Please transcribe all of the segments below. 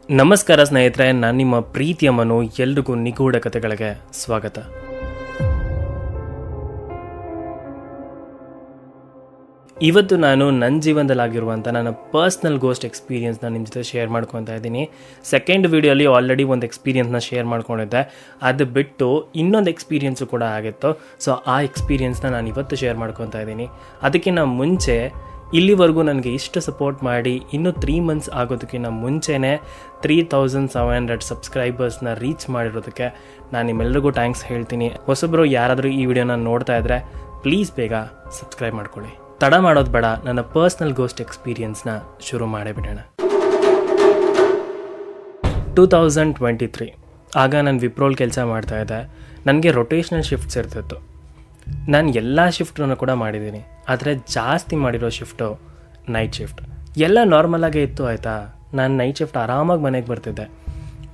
ನಮಸ್ಕಾರ ಸ್ನೇಹಿತರೆ, ನಾನು ನಿಮ್ಮ ಪ್ರೀತಿಯ ಮನು. ಎಲ್ರಿಗೂ ನಿಗೂಢ ಕಥೆಗಳಿಗೆ ಸ್ವಾಗತ. ಇವತ್ತು ನಾನು ನನ್ನ ಜೀವನದಲ್ಲಾಗಿರುವಂಥ ನನ್ನ ಪರ್ಸ್ನಲ್ ಗೋಸ್ಟ್ ಎಕ್ಸ್ಪೀರಿಯನ್ಸ್ನ ನಿಮ್ಮ ಜೊತೆ ಶೇರ್ ಮಾಡ್ಕೊತಾ ಇದ್ದೀನಿ. ಸೆಕೆಂಡ್ ವಿಡಿಯೋಲಿ ಆಲ್ರೆಡಿ ಒಂದು ಎಕ್ಸ್ಪೀರಿಯನ್ಸ್ನ ಶೇರ್ ಮಾಡ್ಕೊಂಡಿದ್ದೆ. ಅದು ಬಿಟ್ಟು ಇನ್ನೊಂದು ಎಕ್ಸ್ಪೀರಿಯನ್ಸು ಕೂಡ ಆಗಿತ್ತು. ಸೊ ಆ ಎಕ್ಸ್ಪೀರಿಯನ್ಸ್ನ ನಾನು ಇವತ್ತು ಶೇರ್ ಮಾಡ್ಕೊತಾ ಇದ್ದೀನಿ. ಅದಕ್ಕಿಂತ ಮುಂಚೆ ಇಲ್ಲಿವರೆಗೂ ನನಗೆ ಇಷ್ಟು ಸಪೋರ್ಟ್ ಮಾಡಿ ಇನ್ನೂ 3 ಮಂತ್ಸ್ ಆಗೋದಕ್ಕಿಂತ ಮುಂಚೆನೇ 3700 ಸಬ್ಸ್ಕ್ರೈಬರ್ಸ್ನ ರೀಚ್ ಮಾಡಿರೋದಕ್ಕೆ ನಾನು ನಿಮ್ಮೆಲ್ಲರಿಗೂ ಥ್ಯಾಂಕ್ಸ್ ಹೇಳ್ತೀನಿ. ಹೊಸಬ್ರು ಯಾರಾದರೂ ಈ ವಿಡಿಯೋನ ನೋಡ್ತಾ ಇದ್ದರೆ ಪ್ಲೀಸ್ ಬೇಗ ಸಬ್ಸ್ಕ್ರೈಬ್ ಮಾಡ್ಕೊಳ್ಳಿ. ತಡ ಮಾಡೋದು ಬೇಡ, ನನ್ನ ಪರ್ಸ್ನಲ್ ಗೋಸ್ಟ್ ಎಕ್ಸ್ಪೀರಿಯನ್ಸ್ನ ಶುರು ಮಾಡೇ ಬಿಡೋಣ. 2023 ಆಗ ನಾನು ವಿಪ್ರೋಲ್ ಕೆಲಸ ಮಾಡ್ತಾಯಿದ್ದೆ. ನನಗೆ ರೊಟೇಷ್ನಲ್ ಶಿಫ್ಟ್ಸ್ ಇರ್ತಿತ್ತು. ನಾನು ಎಲ್ಲ ಶಿಫ್ಟನ್ನು ಕೂಡ ಮಾಡಿದ್ದೀನಿ, ಆದರೆ ಜಾಸ್ತಿ ಮಾಡಿರೋ ಶಿಫ್ಟು ನೈಟ್ ಶಿಫ್ಟ್. ಎಲ್ಲ ನಾರ್ಮಲಾಗೇ ಇತ್ತು ಆಯಿತಾ. ನಾನು ನೈಟ್ ಶಿಫ್ಟ್ ಆರಾಮಾಗಿ ಮನೆಗೆ ಬರ್ತಿದ್ದೆ.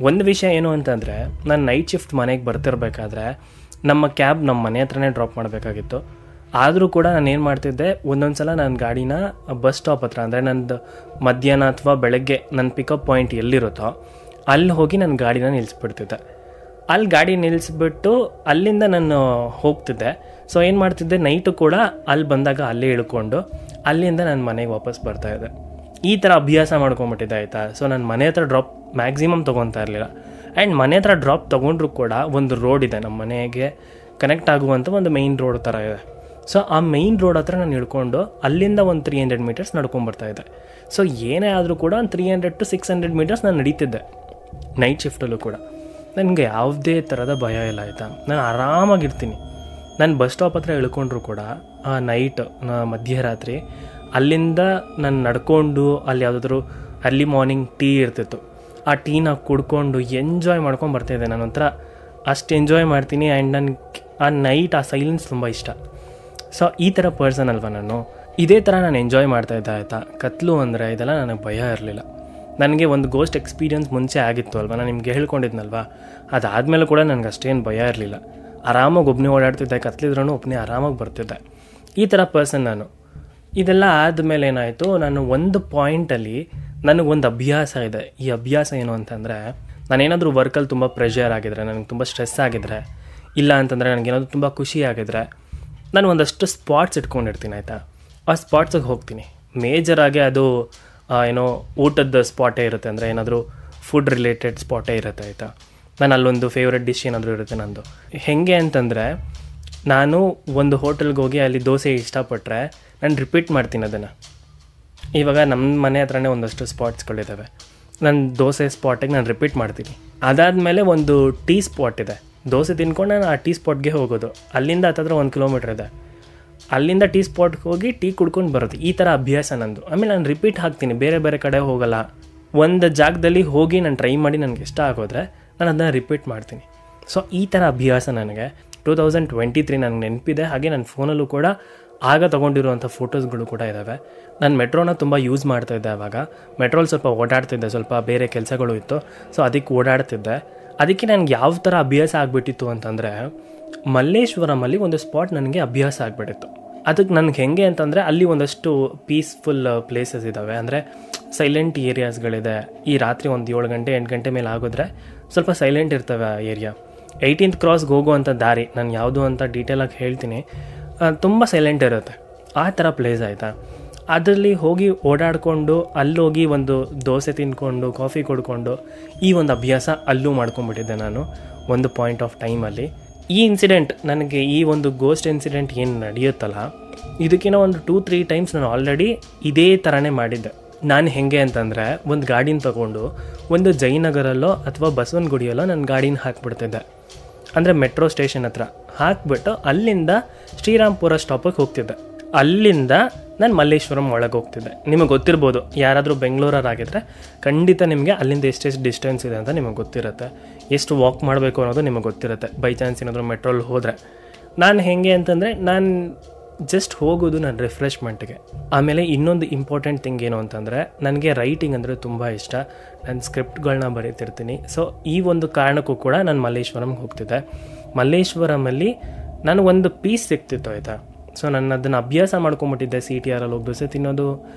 ಒಂದು ವಿಷಯ ಏನು ಅಂತಂದರೆ, ನಾನು ನೈಟ್ ಶಿಫ್ಟ್ ಮನೆಗೆ ಬರ್ತಿರ್ಬೇಕಾದ್ರೆ ನಮ್ಮ ಕ್ಯಾಬ್ ನಮ್ಮ ಮನೆ ಹತ್ರನೇ ಡ್ರಾಪ್ ಮಾಡಬೇಕಾಗಿತ್ತು. ಆದರೂ ಕೂಡ ನಾನು ಏನು ಮಾಡ್ತಿದ್ದೆ, ಒಂದೊಂದು ಸಲ ನನ್ನ ಗಾಡಿನ ಬಸ್ ಸ್ಟಾಪ್ ಹತ್ರ, ಅಂದರೆ ನಂದು ಮಧ್ಯಾಹ್ನ ಅಥವಾ ಬೆಳಗ್ಗೆ ನನ್ನ ಪಿಕಪ್ ಪಾಯಿಂಟ್ ಎಲ್ಲಿರುತ್ತೋ ಅಲ್ಲಿ ಹೋಗಿ ನನ್ನ ಗಾಡಿನ ನಿಲ್ಲಿಸ್ಬಿಡ್ತಿದ್ದೆ. ಅಲ್ಲಿ ಗಾಡಿ ನಿಲ್ಲಿಸ್ಬಿಟ್ಟು ಅಲ್ಲಿಂದ ನಾನು ಹೋಗ್ತಿದ್ದೆ. ಸೊ ಏನು ಮಾಡ್ತಿದ್ದೆ, ನೈಟು ಕೂಡ ಅಲ್ಲಿ ಬಂದಾಗ ಅಲ್ಲೇ ಇಳ್ಕೊಂಡು ಅಲ್ಲಿಂದ ನನ್ನ ಮನೆಗೆ ವಾಪಸ್ ಬರ್ತಾಯಿದ್ದೆ. ಈ ಥರ ಅಭ್ಯಾಸ ಮಾಡ್ಕೊಂಬಿಟ್ಟಿದ್ದೆ ಆಯಿತಾ. ಸೊ ನಾನು ಮನೆ ಹತ್ರ ಡ್ರಾಪ್ ಮ್ಯಾಕ್ಸಿಮಮ್ ತೊಗೊತಾ ಇರಲಿಲ್ಲ. ಆ್ಯಂಡ್ ಮನೆ ಹತ್ರ ಡ್ರಾಪ್ ತೊಗೊಂಡ್ರು ಕೂಡ ಒಂದು ರೋಡ್ ಇದೆ, ನಮ್ಮ ಮನೆಗೆ ಕನೆಕ್ಟ್ ಆಗುವಂಥ ಒಂದು ಮೈನ್ ರೋಡ್ ಥರ ಇದೆ. ಸೊ ಆ ಮೈನ್ ರೋಡ್ ಹತ್ರ ನಾನು ಇಳ್ಕೊಂಡು ಅಲ್ಲಿಂದ ಒಂದು 300 ಮೀಟರ್ಸ್ ನಡ್ಕೊಂಬರ್ತಾಯಿದ್ದೆ. ಸೊ ಏನೇ ಆದರೂ ಕೂಡ ಒಂದು 300 to 600 ಮೀಟರ್ಸ್ ನಾನು ನಡೀತಿದ್ದೆ ನೈಟ್ ಶಿಫ್ಟಲ್ಲೂ ಕೂಡ. ನನಗೆ ಯಾವುದೇ ಥರದ ಭಯ ಇಲ್ಲ ಆಯಿತಾ. ನಾನು ಆರಾಮಾಗಿರ್ತೀನಿ. ನಾನು ಬಸ್ ಸ್ಟಾಪ್ ಹತ್ರ ಇಳ್ಕೊಂಡ್ರು ಕೂಡ ಆ ನೈಟ್ ಮಧ್ಯರಾತ್ರಿ ಅಲ್ಲಿಂದ ನಾನು ನಡ್ಕೊಂಡು ಅಲ್ಲಿ ಯಾವುದಾದ್ರೂ ಅರ್ಲಿ ಮಾರ್ನಿಂಗ್ ಟೀ ಇರ್ತಿತ್ತು, ಆ ಟೀನ ಕುಡ್ಕೊಂಡು ಎಂಜಾಯ್ ಮಾಡ್ಕೊಂಡು ಬರ್ತಾಯಿದ್ದೆ. ನಾನು ಒಂಥರ ಅಷ್ಟು ಎಂಜಾಯ್ ಮಾಡ್ತೀನಿ. ಆ್ಯಂಡ್ ನನಗೆ ಆ ನೈಟ್ ಆ ಸೈಲೆನ್ಸ್ ತುಂಬ ಇಷ್ಟ. ಸೊ ಈ ಥರ ಪರ್ಸನ್ ಅಲ್ವಾ ನಾನು. ಇದೇ ಥರ ನಾನು ಎಂಜಾಯ್ ಮಾಡ್ತಾಯಿದ್ದೆ ಆಯಿತಾ. ಕತ್ಲು ಅಂದರೆ ಇದೆಲ್ಲ ನನಗೆ ಭಯ ಇರಲಿಲ್ಲ. ನನಗೆ ಒಂದು ಗೋಸ್ಟ್ ಎಕ್ಸ್ಪೀರಿಯನ್ಸ್ ಮುಂಚೆ ಆಗಿತ್ತು ಅಲ್ವ, ನಾನು ನಿಮ್ಗೆ ಹೇಳ್ಕೊಂಡಿದ್ನಲ್ವ. ಅದಾದಮೇಲೆ ಕೂಡ ನನಗೆ ಅಷ್ಟೇನು ಭಯ ಇರಲಿಲ್ಲ. ಆರಾಮಾಗಿ ಒಬ್ಬನೇ ಓಡಾಡ್ತಿದ್ದೆ, ಕತ್ಲಿದ್ರೂ ಒಬ್ಬನೇ ಆರಾಮಾಗಿ ಬರ್ತಿದ್ದೆ. ಈ ಥರ ಪರ್ಸನ್ ನಾನು. ಇದೆಲ್ಲ ಆದಮೇಲೆ ಏನಾಯಿತು, ನಾನು ಒಂದು ಪಾಯಿಂಟಲ್ಲಿ ನನಗೊಂದು ಅಭ್ಯಾಸ ಇದೆ. ಈ ಅಭ್ಯಾಸ ಏನು ಅಂತಂದರೆ, ನಾನೇನಾದರೂ ವರ್ಕಲ್ಲಿ ತುಂಬ ಪ್ರೆಷರ್ ಆಗಿದ್ರೆ, ನನಗೆ ತುಂಬ ಸ್ಟ್ರೆಸ್ ಆಗಿದ್ರೆ, ಇಲ್ಲ ಅಂತಂದರೆ ನನಗೇನಾದರೂ ತುಂಬ ಖುಷಿ ಆಗಿದ್ರೆ, ನಾನು ಒಂದಷ್ಟು ಸ್ಪಾಟ್ಸ್ ಇಟ್ಕೊಂಡಿರ್ತೀನಿ ಆಯಿತಾ. ಆ ಸ್ಪಾಟ್ಸಿಗೆ ಹೋಗ್ತೀನಿ. ಮೇಜರಾಗಿ ಅದು ಏನೋ ಊಟದ ಸ್ಪಾಟೇ ಇರುತ್ತೆ, ಅಂದರೆ ಏನಾದರೂ ಫುಡ್ ರಿಲೇಟೆಡ್ ಸ್ಪಾಟೇ ಇರುತ್ತೆ ಆಯಿತಾ. ನಾನು ಅಲ್ಲೊಂದು ಫೇವ್ರೆಟ್ ಡಿಶ್ ಏನಾದರೂ ಇರುತ್ತೆ ನಂದು. ಹೇಗೆ ಅಂತಂದರೆ, ನಾನು ಒಂದು ಹೋಟೆಲ್ಗೆ ಹೋಗಿ ಅಲ್ಲಿ ದೋಸೆ ಇಷ್ಟಪಟ್ಟರೆ ನಾನು ರಿಪೀಟ್ ಮಾಡ್ತೀನಿ ಅದನ್ನು. ಇವಾಗ ನಮ್ಮ ಮನೆ ಹತ್ರನೇ ಒಂದಷ್ಟು ಸ್ಪಾಟ್ಸ್ಗಳಿದ್ದಾವೆ. ನಾನು ದೋಸೆ ಸ್ಪಾಟಿಗೆ ನಾನು ರಿಪೀಟ್ ಮಾಡ್ತೀನಿ. ಅದಾದಮೇಲೆ ಒಂದು ಟೀ ಸ್ಪಾಟ್ ಇದೆ. ದೋಸೆ ತಿನ್ಕೊಂಡು ನಾನು ಆ ಟೀ ಸ್ಪಾಟ್ಗೆ ಹೋಗೋದು. ಅಲ್ಲಿಂದ ಹತ್ತಿರ 1 ಕಿಲೋಮೀಟ್ರ್ ಇದೆ. ಅಲ್ಲಿಂದ ಟೀ ಸ್ಪಾಟ್ಗೆ ಹೋಗಿ ಟೀ ಕುಡ್ಕೊಂಡು ಬರೋದು. ಈ ಥರ ಅಭ್ಯಾಸ ನಂದು. ಆಮೇಲೆ ನಾನು ರಿಪೀಟ್ ಹಾಕ್ತೀನಿ, ಬೇರೆ ಬೇರೆ ಕಡೆ ಹೋಗಲ್ಲ. ಒಂದು ಜಾಗದಲ್ಲಿ ಹೋಗಿ ನಾನು ಟ್ರೈ ಮಾಡಿ ನನಗೆ ಇಷ್ಟ ಆಗೋದ್ರೆ ನಾನು ಅದನ್ನು ರಿಪೀಟ್ ಮಾಡ್ತೀನಿ. ಸೊ ಈ ಥರ ಅಭ್ಯಾಸ ನನಗೆ 2023 ನನಗೆ ನೆನಪಿದೆ. ಹಾಗೆ ನನ್ನ ಫೋನಲ್ಲೂ ಕೂಡ ಆಗ ತೊಗೊಂಡಿರುವಂಥ ಫೋಟೋಸ್ಗಳು ಕೂಡ ಇದ್ದಾವೆ. ನಾನು ಮೆಟ್ರೋನ ತುಂಬ ಯೂಸ್ ಮಾಡ್ತಾಯಿದ್ದೆ. ಆವಾಗ ಮೆಟ್ರೋಲ್ಲಿ ಸ್ವಲ್ಪ ಓಡಾಡ್ತಿದ್ದೆ, ಸ್ವಲ್ಪ ಬೇರೆ ಕೆಲಸಗಳು ಇತ್ತು. ಸೊ ಅದಕ್ಕೆ ಓಡಾಡ್ತಿದ್ದೆ. ಅದಕ್ಕೆ ನನಗೆ ಯಾವ ಥರ ಅಭ್ಯಾಸ ಆಗಿಬಿಟ್ಟಿತ್ತು ಅಂತಂದರೆ, ಮಲ್ಲೇಶ್ವರಮಲ್ಲಿ ಒಂದು ಸ್ಪಾಟ್ ನನಗೆ ಅಭ್ಯಾಸ ಆಗಿಬಿಟ್ಟಿತ್ತು. ಅದಕ್ಕೆ ನನಗೆ ಹೆಂಗೆ ಅಂತಂದರೆ, ಅಲ್ಲಿ ಒಂದಷ್ಟು ಪೀಸ್ಫುಲ್ ಪ್ಲೇಸಸ್ ಇದ್ದಾವೆ, ಅಂದರೆ ಸೈಲೆಂಟ್ ಏರಿಯಾಸ್ಗಳಿದೆ. ಈ ರಾತ್ರಿ ಒಂದು 7 ಗಂಟೆ 8 ಗಂಟೆ ಮೇಲೆ ಆಗಿದ್ರೆ ಸ್ವಲ್ಪ ಸೈಲೆಂಟ್ ಇರ್ತವೆ ಆ ಏರಿಯಾ. 18th ಕ್ರಾಸ್ಗೆ ಹೋಗುವಂಥ ದಾರಿ ನಾನು ಯಾವುದು ಅಂತ ಡೀಟೇಲಾಗಿ ಹೇಳ್ತೀನಿ. ತುಂಬ ಸೈಲೆಂಟ್ ಇರುತ್ತೆ ಆ ಥರ ಪ್ಲೇಸ್ ಆಯಿತಾ. ಅದರಲ್ಲಿ ಹೋಗಿ ಓಡಾಡಿಕೊಂಡು ಅಲ್ಲೋಗಿ ಒಂದು ದೋಸೆ ತಿಂದ್ಕೊಂಡು ಕಾಫಿ ಕುಡ್ಕೊಂಡು ಈ ಒಂದು ಅಭ್ಯಾಸ ಅಲ್ಲೂ ಮಾಡ್ಕೊಂಡ್ಬಿಟ್ಟಿದ್ದೆ ನಾನು ಒಂದು ಪಾಯಿಂಟ್ ಆಫ್ ಟೈಮಲ್ಲಿ. ಈ ಇನ್ಸಿಡೆಂಟ್ ನನಗೆ, ಈ ಒಂದು ಗೋಸ್ಟ್ ಇನ್ಸಿಡೆಂಟ್ ಏನು ನಡೆಯುತ್ತಲ್ಲ, ಇದಕ್ಕಿಂತ ಒಂದು 2-3 ಟೈಮ್ಸ್ ನಾನು ಆಲ್ರೆಡಿ ಇದೇ ಥರನೇ ಮಾಡಿದ್ದೆ. ನಾನು ಹೇಗೆ ಅಂತಂದರೆ, ಒಂದು ಗಾಡಿನ ತೊಗೊಂಡು ಒಂದು ಜಯನಗರಲ್ಲೋ ಅಥವಾ ಬಸವನಗುಡಿಯಲ್ಲೋ ನನ್ನ ಗಾಡಿನ ಹಾಕ್ಬಿಡ್ತಿದ್ದೆ. ಅಂದರೆ ಮೆಟ್ರೋ ಸ್ಟೇಷನ್ ಹತ್ರ ಹಾಕ್ಬಿಟ್ಟು ಅಲ್ಲಿಂದ ಶ್ರೀರಾಮ್ಪುರ ಸ್ಟಾಪಿಗೆ ಹೋಗ್ತಿದ್ದೆ. ಅಲ್ಲಿಂದ ನಾನು ಮಲ್ಲೇಶ್ವರಂ ಒಳಗೆ ಹೋಗ್ತಿದ್ದೆ. ನಿಮಗೆ ಗೊತ್ತಿರ್ಬೋದು, ಯಾರಾದರೂ ಬೆಂಗಳೂರಾಗಿದ್ದರೆ ಖಂಡಿತ ನಿಮಗೆ ಅಲ್ಲಿಂದ ಎಷ್ಟೆಷ್ಟು ಡಿಸ್ಟೆನ್ಸ್ ಇದೆ ಅಂತ ನಿಮಗೆ ಗೊತ್ತಿರುತ್ತೆ, ಎಷ್ಟು ವಾಕ್ ಮಾಡಬೇಕು ಅನ್ನೋದು ನಿಮಗೆ ಗೊತ್ತಿರುತ್ತೆ. ಬೈ ಚಾನ್ಸ್ ಏನಾದರೂ ಮೆಟ್ರೋಲ್ಲಿ ಹೋದರೆ. ನಾನು ಹೇಗೆ ಅಂತಂದರೆ, ನಾನು ಜಸ್ಟ್ ಹೋಗೋದು ನನ್ನ ರಿಫ್ರೆಶ್ಮೆಂಟ್ಗೆ. ಆಮೇಲೆ ಇನ್ನೊಂದು ಇಂಪಾರ್ಟೆಂಟ್ ಥಿಂಗ್ ಏನು ಅಂತಂದರೆ, ನನಗೆ ರೈಟಿಂಗ್ ಅಂದರೆ ತುಂಬ ಇಷ್ಟ. ನಾನು ಸ್ಕ್ರಿಪ್ಟ್ಗಳನ್ನ ಬರೀತಿರ್ತೀನಿ. ಸೊ ಈ ಒಂದು ಕಾರಣಕ್ಕೂ ಕೂಡ ನಾನು ಮಲ್ಲೇಶ್ವರಂಗೆ ಹೋಗ್ತಿದ್ದೆ. ಮಲ್ಲೇಶ್ವರಮಲ್ಲಿ ನಾನು ಒಂದು ಪೀಸ್ ಸಿಗ್ತಿತ್ತು ಆಯಿತಾ. ಸೊ ನಾನು ಅದನ್ನು ಅಭ್ಯಾಸ ಮಾಡ್ಕೊಂಬಿಟ್ಟಿದ್ದೆ. CTRಲ್ಲಿ ಹೋಗಿ ದೋಸೆ ತಿನ್ನೋದು,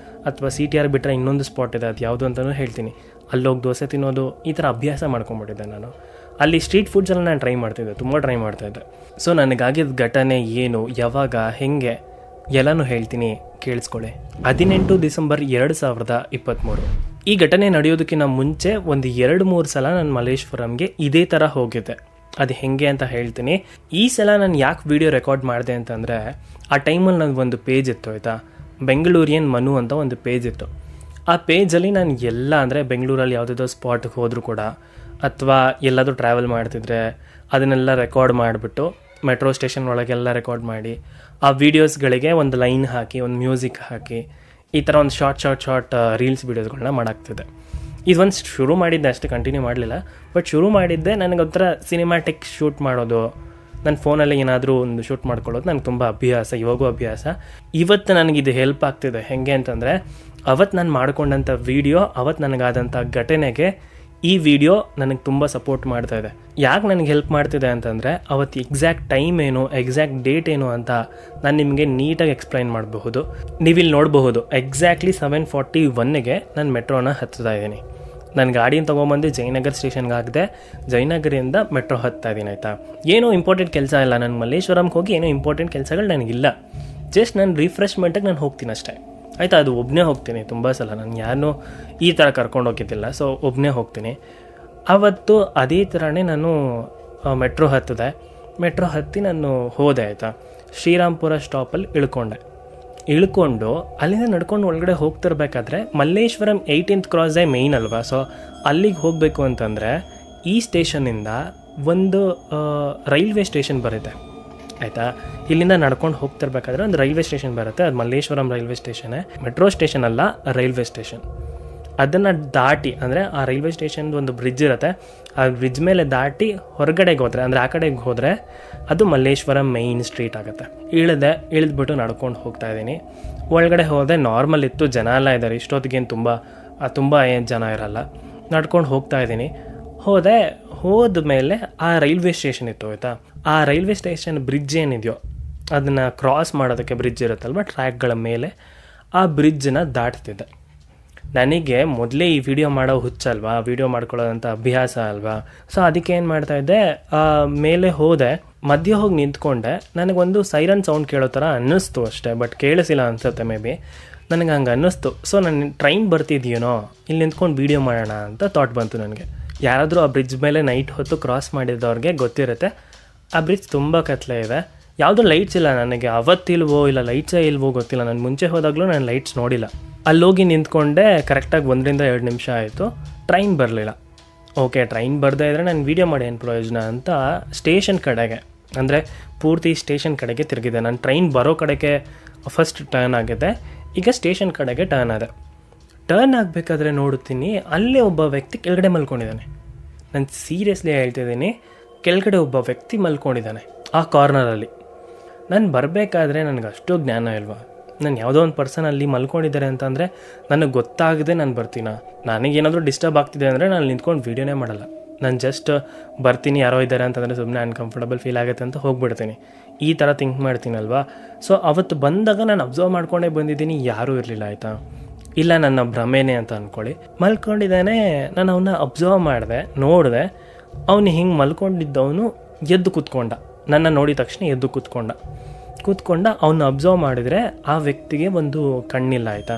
ಅಥವಾ CTR ಬಿಟ್ಟರೆ ಇನ್ನೊಂದು ಸ್ಪಾಟ್ ಇದೆ, ಅದು ಯಾವುದು ಅಂತಲೂ ಹೇಳ್ತೀನಿ, ಅಲ್ಲೋಗಿ ದೋಸೆ ತಿನ್ನೋದು, ಈ ಥರ ಅಭ್ಯಾಸ ಮಾಡ್ಕೊಂಬಿಟ್ಟಿದ್ದೆ ನಾನು. ಅಲ್ಲಿ ಸ್ಟ್ರೀಟ್ ಫುಡ್ಸೆಲ್ಲ ನಾನು ಟ್ರೈ ಮಾಡ್ತಿದ್ದೆ, ತುಂಬ ಟ್ರೈ ಮಾಡ್ತಾಯಿದ್ದೆ. ಸೊ ನನಗಾಗಿದ್ದ ಘಟನೆ ಏನು, ಯಾವಾಗ, ಹೇಗೆ ಎಲ್ಲನೂ ಹೇಳ್ತೀನಿ, ಕೇಳಿಸ್ಕೊಳ್ಳಿ. 18 ಡಿಸೆಂಬರ್ 2023. ಈ ಘಟನೆ ನಡೆಯೋದಕ್ಕಿಂತ ಮುಂಚೆ ಒಂದು 2-3 ಸಲ ನಾನು ಮಲ್ಲೇಶ್ವರಂಗೆ ಇದೇ ಥರ ಹೋಗಿದ್ದೆ. ಅದು ಹೇಗೆ ಅಂತ ಹೇಳ್ತೀನಿ. ಈ ಸಲ ನಾನು ಯಾಕೆ ವಿಡಿಯೋ ರೆಕಾರ್ಡ್ ಮಾಡಿದೆ ಅಂತಂದರೆ, ಆ ಟೈಮಲ್ಲಿ ನನಗೆ ಒಂದು ಪೇಜ್ ಇತ್ತು ಆಯಿತಾ, ಬೆಂಗಳೂರಿಯನ್ ಮನು ಅಂತ ಒಂದು ಪೇಜ್ ಇತ್ತು. ಆ ಪೇಜಲ್ಲಿ ನಾನು ಎಲ್ಲ ಅಂದರೆ ಬೆಂಗಳೂರಲ್ಲಿ ಯಾವುದಾದ್ರೂ ಸ್ಪಾಟ್ಗೆ ಹೋದರೂ ಕೂಡ, ಅಥವಾ ಎಲ್ಲಾದರೂ ಟ್ರಾವೆಲ್ ಮಾಡ್ತಿದ್ರೆ ಅದನ್ನೆಲ್ಲ ರೆಕಾರ್ಡ್ ಮಾಡಿಬಿಟ್ಟು ಮೆಟ್ರೋ ಸ್ಟೇಷನ್ ಒಳಗೆಲ್ಲ ರೆಕಾರ್ಡ್ ಮಾಡಿ, ಆ ವೀಡಿಯೋಸ್ಗಳಿಗೆ ಒಂದು ಲೈನ್ ಹಾಕಿ, ಒಂದು ಮ್ಯೂಸಿಕ್ ಹಾಕಿ, ಈ ಥರ ಒಂದು ಶಾರ್ಟ್ ರೀಲ್ಸ್ ವೀಡಿಯೋಸ್ಗಳನ್ನ ಮಾಡಾಕ್ತಿದ್ದೆ. ಇದೊಂದು ಶುರು ಮಾಡಿದ್ದೆ, ಅಷ್ಟೇ ಕಂಟಿನ್ಯೂ ಮಾಡಲಿಲ್ಲ. ಬಟ್ ಶುರು ಮಾಡಿದ್ದೆ, ನನಗೊಂಥರ ಸಿನಿಮ್ಯಾಟಿಕ್ ಶೂಟ್ ಮಾಡೋದು, ನನ್ನ ಫೋನಲ್ಲಿ ಏನಾದರೂ ಒಂದು ಶೂಟ್ ಮಾಡ್ಕೊಳ್ಳೋದು ನನಗೆ ತುಂಬ ಅಭ್ಯಾಸ, ಇವಾಗೂ ಅಭ್ಯಾಸ. ಇವತ್ತು ನನಗಿದು ಹೆಲ್ಪ್ ಆಗ್ತಿದೆ. ಹೇಗೆ ಅಂತಂದರೆ, ಅವತ್ತು ನಾನು ಮಾಡ್ಕೊಂಡಂಥ ವೀಡಿಯೋ, ಅವತ್ತು ನನಗಾದಂಥ ಘಟನೆಗೆ ಈ ವಿಡಿಯೋ ನನಗೆ ತುಂಬ ಸಪೋರ್ಟ್ ಮಾಡ್ತಾಯಿದೆ. ಯಾಕೆ ನನಗೆ ಹೆಲ್ಪ್ ಮಾಡ್ತಿದೆ ಅಂತಂದರೆ, ಅವತ್ತು ಎಕ್ಸಾಕ್ಟ್ ಟೈಮ್ ಏನು, ಎಕ್ಸಾಕ್ಟ್ ಡೇಟ್ ಏನು ಅಂತ ನಾನು ನಿಮಗೆ ನೀಟಾಗಿ ಎಕ್ಸ್ಪ್ಲೈನ್ ಮಾಡಬಹುದು. ನೀವಿಲ್ಲಿ ನೋಡಬಹುದು, ಎಕ್ಸಾಕ್ಟ್ಲಿ 7:41ಗೆ ನಾನು ಮೆಟ್ರೋನ ಹತ್ತಾ ಇದ್ದೀನಿ. ನಾನು ಗಾಡಿನ ತೊಗೊಂಬಂದು ಜಯನಗರ ಸ್ಟೇಷನ್ಗೆ ಹಾಕಿದೆ, ಜಯನಗರಿಂದ ಮೆಟ್ರೋ ಹತ್ತಾ ಇದ್ದೀನಿ ಆಯಿತಾ. ಏನೋ ಇಂಪಾರ್ಟೆಂಟ್ ಕೆಲಸ ಇಲ್ಲ, ನಾನು ಮಲ್ಲೇಶ್ವರಂಗೆ ಹೋಗಿ ಏನೋ ಇಂಪಾರ್ಟೆಂಟ್ ಕೆಲಸಗಳು ನನಗಿಲ್ಲ. ಜಸ್ಟ್ ನಾನು ರಿಫ್ರೆಶ್ಮೆಂಟಿಗೆ ನಾನು ಹೋಗ್ತೀನಿ ಅಷ್ಟೇ ಆಯಿತಾ. ಅದು ಒಬ್ಬನೇ ಹೋಗ್ತೀನಿ ತುಂಬ ಸಲ, ನಾನು ಯಾರನ್ನೂ ಈ ಥರ ಕರ್ಕೊಂಡು ಹೋಗಿದ್ದಿಲ್ಲ. ಸೊ ಒಬ್ಬನೇ ಹೋಗ್ತೀನಿ. ಆವತ್ತು ಅದೇ ಥರನೇ ನಾನು ಮೆಟ್ರೋ ಹತ್ತಿ ನಾನು ಹೋದೆ ಆಯಿತಾ. ಶ್ರೀರಾಮ್ಪುರ ಸ್ಟಾಪಲ್ಲಿ ಇಳ್ಕೊಂಡು ಅಲ್ಲಿಂದ ನಡ್ಕೊಂಡು ಒಳಗಡೆ ಹೋಗ್ತಿರ್ಬೇಕಾದ್ರೆ, ಮಲ್ಲೇಶ್ವರಂ 18th ಕ್ರಾಸೇ ಮೇಯ್ನ್ ಅಲ್ವಾ. ಸೊ ಅಲ್ಲಿಗೆ ಹೋಗಬೇಕು ಅಂತಂದರೆ ಈ ಸ್ಟೇಷನ್ನಿಂದ ಒಂದು ರೈಲ್ವೆ ಸ್ಟೇಷನ್ ಬರುತ್ತೆ ಆಯಿತಾ. ಇಲ್ಲಿಂದ ನಡ್ಕೊಂಡು ಹೋಗ್ತಿರ್ಬೇಕಾದ್ರೆ ಒಂದು ರೈಲ್ವೆ ಸ್ಟೇಷನ್ ಬರುತ್ತೆ, ಅದು ಮಲ್ಲೇಶ್ವರಂ ರೈಲ್ವೆ ಸ್ಟೇಷನ್ನೇ, ಮೆಟ್ರೋ ಸ್ಟೇಷನ್ ಅಲ್ಲ, ರೈಲ್ವೆ ಸ್ಟೇಷನ್. ಅದನ್ನು ದಾಟಿ, ಅಂದರೆ ಆ ರೈಲ್ವೆ ಸ್ಟೇಷನ್ದು ಒಂದು ಬ್ರಿಡ್ಜ್ ಇರುತ್ತೆ, ಆ ಬ್ರಿಡ್ಜ್ ಮೇಲೆ ದಾಟಿ ಹೊರಗಡೆಗೆ ಹೋದರೆ, ಅಂದರೆ ಆ ಕಡೆಗೆ ಹೋದರೆ ಅದು ಮಲ್ಲೇಶ್ವರಂ ಮೇಯ್ನ್ ಸ್ಟ್ರೀಟ್ ಆಗುತ್ತೆ. ಇಳಿದ್ಬಿಟ್ಟು ನಡ್ಕೊಂಡು ಹೋಗ್ತಾ ಇದ್ದೀನಿ. ಒಳಗಡೆ ಹೋದೆ, ನಾರ್ಮಲ್ ಇತ್ತು, ಜನ ಎಲ್ಲ ಇದ್ದಾರೆ. ಇಷ್ಟೊತ್ತಿಗೇನು ತುಂಬ ಏನು ಜನ ಇರಲ್ಲ. ನಡ್ಕೊಂಡು ಹೋಗ್ತಾ ಇದ್ದೀನಿ. ಹೋದ ಮೇಲೆ ಆ ರೈಲ್ವೆ ಸ್ಟೇಷನ್ ಇತ್ತು ಆಯಿತಾ. ಆ ರೈಲ್ವೆ ಸ್ಟೇಷನ್ ಬ್ರಿಡ್ಜ್ ಏನಿದೆಯೋ ಅದನ್ನು ಕ್ರಾಸ್ ಮಾಡೋದಕ್ಕೆ ಬ್ರಿಡ್ಜ್ ಇರುತ್ತಲ್ವ, ಟ್ರ್ಯಾಕ್ಗಳ ಮೇಲೆ, ಆ ಬ್ರಿಡ್ಜನ್ನ ದಾಟ್ತಿದ್ದೆ. ನನಗೆ ಮೊದಲೇ ಈ ವಿಡಿಯೋ ಮಾಡೋ ಹುಚ್ಚಲ್ವಾ, ವಿಡಿಯೋ ಮಾಡ್ಕೊಳ್ಳೋದಂಥ ಅಭ್ಯಾಸ ಅಲ್ವಾ. ಸೊ ಅದಕ್ಕೆ ಏನು ಮಾಡ್ತಾಯಿದ್ದೆ, ಮೇಲೆ ಹೋದೆ, ಮಧ್ಯೆ ಹೋಗಿ ನಿಂತ್ಕೊಂಡೆ. ನನಗೊಂದು ಸೈರನ್ ಸೌಂಡ್ ಕೇಳೋ ಥರ ಅನ್ನಿಸ್ತು ಅಷ್ಟೇ, ಬಟ್ ಕೇಳಿಸಿಲ್ಲ ಅನಿಸುತ್ತೆ ಮೇ ಬಿ, ನನಗೆ ಹಂಗೆ ಅನ್ನಿಸ್ತು. ಸೊ ನಾನು ಟ್ರೈನ್ ಬರ್ತಿದ್ದೀನೋ, ಇಲ್ಲಿ ನಿಂತ್ಕೊಂಡು ವೀಡಿಯೋ ಮಾಡೋಣ ಅಂತ ಥಾಟ್ ಬಂತು ನನಗೆ. ಯಾರಾದರೂ ಆ ಬ್ರಿಡ್ಜ್ ಮೇಲೆ ನೈಟ್ ಹೊತ್ತು ಕ್ರಾಸ್ ಮಾಡಿದವ್ರಿಗೆ ಗೊತ್ತಿರುತ್ತೆ, ಆ ಬ್ರಿಡ್ಜ್ ತುಂಬ ಕತ್ಲೆ ಇದೆ, ಯಾವುದೂ ಲೈಟ್ಸ್ ಇಲ್ಲ. ನನಗೆ ಅವತ್ತಿಲ್ವೋ ಇಲ್ಲ ಲೈಟ್ಸೇ ಇಲ್ವೋ ಗೊತ್ತಿಲ್ಲ, ನಾನು ಮುಂಚೆ ಹೋದಾಗಲೂ ನಾನು ಲೈಟ್ಸ್ ನೋಡಿಲ್ಲ. ಅಲ್ಲೋಗಿ ನಿಂತ್ಕೊಂಡೆ, ಕರೆಕ್ಟಾಗಿ 1-2 ನಿಮಿಷ ಆಯಿತು, ಟ್ರೈನ್ ಬರಲಿಲ್ಲ. ಓಕೆ, ಟ್ರೈನ್ ಬರದೇ ಇದ್ದರೆ ನಾನು ವೀಡಿಯೋ ಮಾಡಿ ಏನು ಪ್ರಯೋಜನ ಅಂತ ಸ್ಟೇಷನ್ ಕಡೆಗೆ, ಅಂದರೆ ಪೂರ್ತಿ ಸ್ಟೇಷನ್ ಕಡೆಗೆ ತಿರುಗಿದೆ. ನಾನು ಟ್ರೈನ್ ಬರೋ ಕಡೆಗೆ ಫಸ್ಟ್ ಟರ್ನ್ ಆಗಿದೆ, ಈಗ ಸ್ಟೇಷನ್ ಕಡೆಗೆ ಟರ್ನ್ ಆಗಬೇಕಾದ್ರೆ ನೋಡುತ್ತೀನಿ, ಅಲ್ಲೇ ಒಬ್ಬ ವ್ಯಕ್ತಿ ಕೆಳಗಡೆ ಮಲ್ಕೊಂಡಿದ್ದಾನೆ. ನಾನು ಸೀರಿಯಸ್ಲಿ ಹೇಳ್ತಿದ್ದೀನಿ, ಕೆಳಗಡೆ ಒಬ್ಬ ವ್ಯಕ್ತಿ ಮಲ್ಕೊಂಡಿದ್ದಾನೆ ಆ ಕಾರ್ನರಲ್ಲಿ. ನಾನು ಬರಬೇಕಾದ್ರೆ ನನಗೆ ಅಷ್ಟು ಜ್ಞಾನ ಇಲ್ವಾ, ನಾನು ಯಾವುದೋ ಒಂದು ಪರ್ಸನ್ ಅಲ್ಲಿ ಮಲ್ಕೊಂಡಿದ್ದಾರೆ ಅಂತಂದರೆ ನನಗೆ ಗೊತ್ತಾಗದೆ ನಾನು ಬರ್ತೀನ. ನನಗೇನಾದರೂ ಡಿಸ್ಟರ್ಬ್ ಆಗ್ತಿದೆ ಅಂದರೆ ನಾನು ನಿಂತ್ಕೊಂಡು ವೀಡಿಯೋನೇ ಮಾಡಲ್ಲ. ನಾನು ಜಸ್ಟ್ ಬರ್ತೀನಿ, ಯಾರೋ ಇದ್ದಾರೆ ಅಂತಂದರೆ ಸುಮ್ಮನೆ ಅನ್ಕಂಫರ್ಟಬಲ್ ಫೀಲ್ ಆಗುತ್ತೆ ಅಂತ ಹೋಗ್ಬಿಡ್ತೀನಿ. ಈ ಥರ ಥಿಂಕ್ ಮಾಡ್ತೀನಲ್ವಾ. ಸೊ ಅವತ್ತು ಬಂದಾಗ ನಾನು ಅಬ್ಸರ್ವ್ ಮಾಡ್ಕೊಂಡೇ ಬಂದಿದ್ದೀನಿ, ಯಾರೂ ಇರಲಿಲ್ಲ ಆಯಿತಾ. ಇಲ್ಲ ನನ್ನ ಭ್ರಮೆನೇ ಅಂತ ಅಂದ್ಕೊಳ್ಳಿ. ಮಲ್ಕೊಂಡಿದ್ದಾನೆ, ನಾನು ಅವನ್ನ ಅಬ್ಸರ್ವ್ ನೋಡಿದೆ. ಅವನು ಹಿಂಗೆ ಮಲ್ಕೊಂಡಿದ್ದವನು ಎದ್ದು ಕೂತ್ಕೊಂಡ, ನನ್ನ ನೋಡಿದ ತಕ್ಷಣ ಎದ್ದು ಕೂತ್ಕೊಂಡ. ಅವನ್ನ ಅಬ್ಸರ್ವ್ ಮಾಡಿದರೆ ಆ ವ್ಯಕ್ತಿಗೆ ಒಂದು ಕಣ್ಣಿಲ್ಲ ಆಯಿತಾ.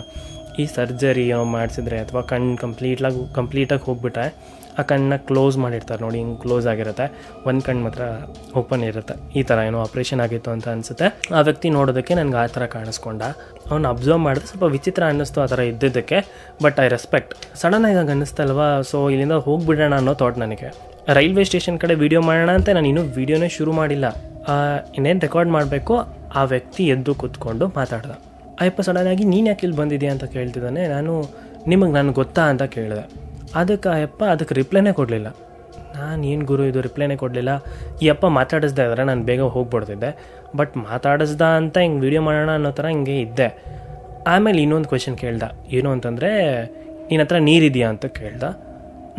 ಈ ಸರ್ಜರಿ ಮಾಡಿಸಿದ್ರೆ ಅಥವಾ ಕಣ್ಣು ಕಂಪ್ಲೀಟಾಗಿ ಹೋಗ್ಬಿಟ್ರೆ ಆ ಕಣ್ಣನ್ನ ಕ್ಲೋಸ್ ಮಾಡಿರ್ತಾರೆ ನೋಡಿ, ಹಿಂಗೆ ಕ್ಲೋಸ್ ಆಗಿರುತ್ತೆ, ಒಂದು ಕಣ್ಣು ಮಾತ್ರ ಓಪನ್ ಇರುತ್ತೆ. ಈ ಥರ ಏನೋ ಆಪ್ರೇಷನ್ ಆಗಿತ್ತು ಅಂತ ಅನಿಸುತ್ತೆ. ಆ ವ್ಯಕ್ತಿ ನೋಡೋದಕ್ಕೆ ನನಗೆ ಆ ಥರ ಕಾಣಿಸ್ಕೊಂಡ. ಅವ್ನು ಅಬ್ಸರ್ವ್ ಮಾಡಿದ್ರೆ ಸ್ವಲ್ಪ ವಿಚಿತ್ರ ಅನ್ನಿಸ್ತು ಆ ಥರ ಇದ್ದಿದ್ದಕ್ಕೆ, ಬಟ್ ಐ ರೆಸ್ಪೆಕ್ಟ್. ಸಡನ್ನಾಗಿ ಆಗಿ ಅನ್ನಿಸ್ತಲ್ವಾ. ಸೊ ಇಲ್ಲಿಂದ ಹೋಗ್ಬಿಡೋಣ ಅನ್ನೋ ಥಾಟ್ ನನಗೆ. ರೈಲ್ವೆ ಸ್ಟೇಷನ್ ಕಡೆ ವೀಡಿಯೋ ಮಾಡೋಣ ಅಂತ ನಾನು ಇನ್ನೂ ವೀಡಿಯೋನೇ ಶುರು ಮಾಡಿಲ್ಲ. ಇನ್ನೇನು ರೆಕಾರ್ಡ್ ಮಾಡಬೇಕು, ಆ ವ್ಯಕ್ತಿ ಎದ್ದು ಕೂತ್ಕೊಂಡು ಮಾತಾಡ್ದ. ಅಯ್ಯಪ್ಪ ಸಡನ್ನಾಗಿ ನೀನು ಯಾಕೆ ಇಲ್ಲಿ ಬಂದಿದ್ಯಾ ಅಂತ ಕೇಳ್ತಿದ್ದಾನೆ. ನನಗೆ ಗೊತ್ತಾ ಅಂತ ಕೇಳಿದೆ. ಅದಕ್ಕೆ ರಿಪ್ಲೈನೇ ಕೊಡಲಿಲ್ಲ. ನಾನು ಏನು ಗುರು ಇದು ರಿಪ್ಲೈನೇ ಕೊಡಲಿಲ್ಲ. ಈ ಅಪ್ಪ ಮಾತಾಡಿಸ್ದೆ ಇದ್ದಾರೆ, ನಾನು ಬೇಗ ಹೋಗ್ಬಿಡ್ತಿದ್ದೆ. ಬಟ್ ಮಾತಾಡಿಸ್ದ ಅಂತ ಹಿಂಗೆ ವೀಡಿಯೋ ಮಾಡೋಣ ಅನ್ನೋ ಥರ ಹಿಂಗೆ ಇದ್ದೆ. ಆಮೇಲೆ ಇನ್ನೊಂದು ಕ್ವೆಶನ್ ಕೇಳ್ದ, ಏನು ಅಂತಂದರೆ ನಿನ್ನ ಹತ್ರ ನೀರಿದೆಯಾ ಅಂತ ಕೇಳ್ದ.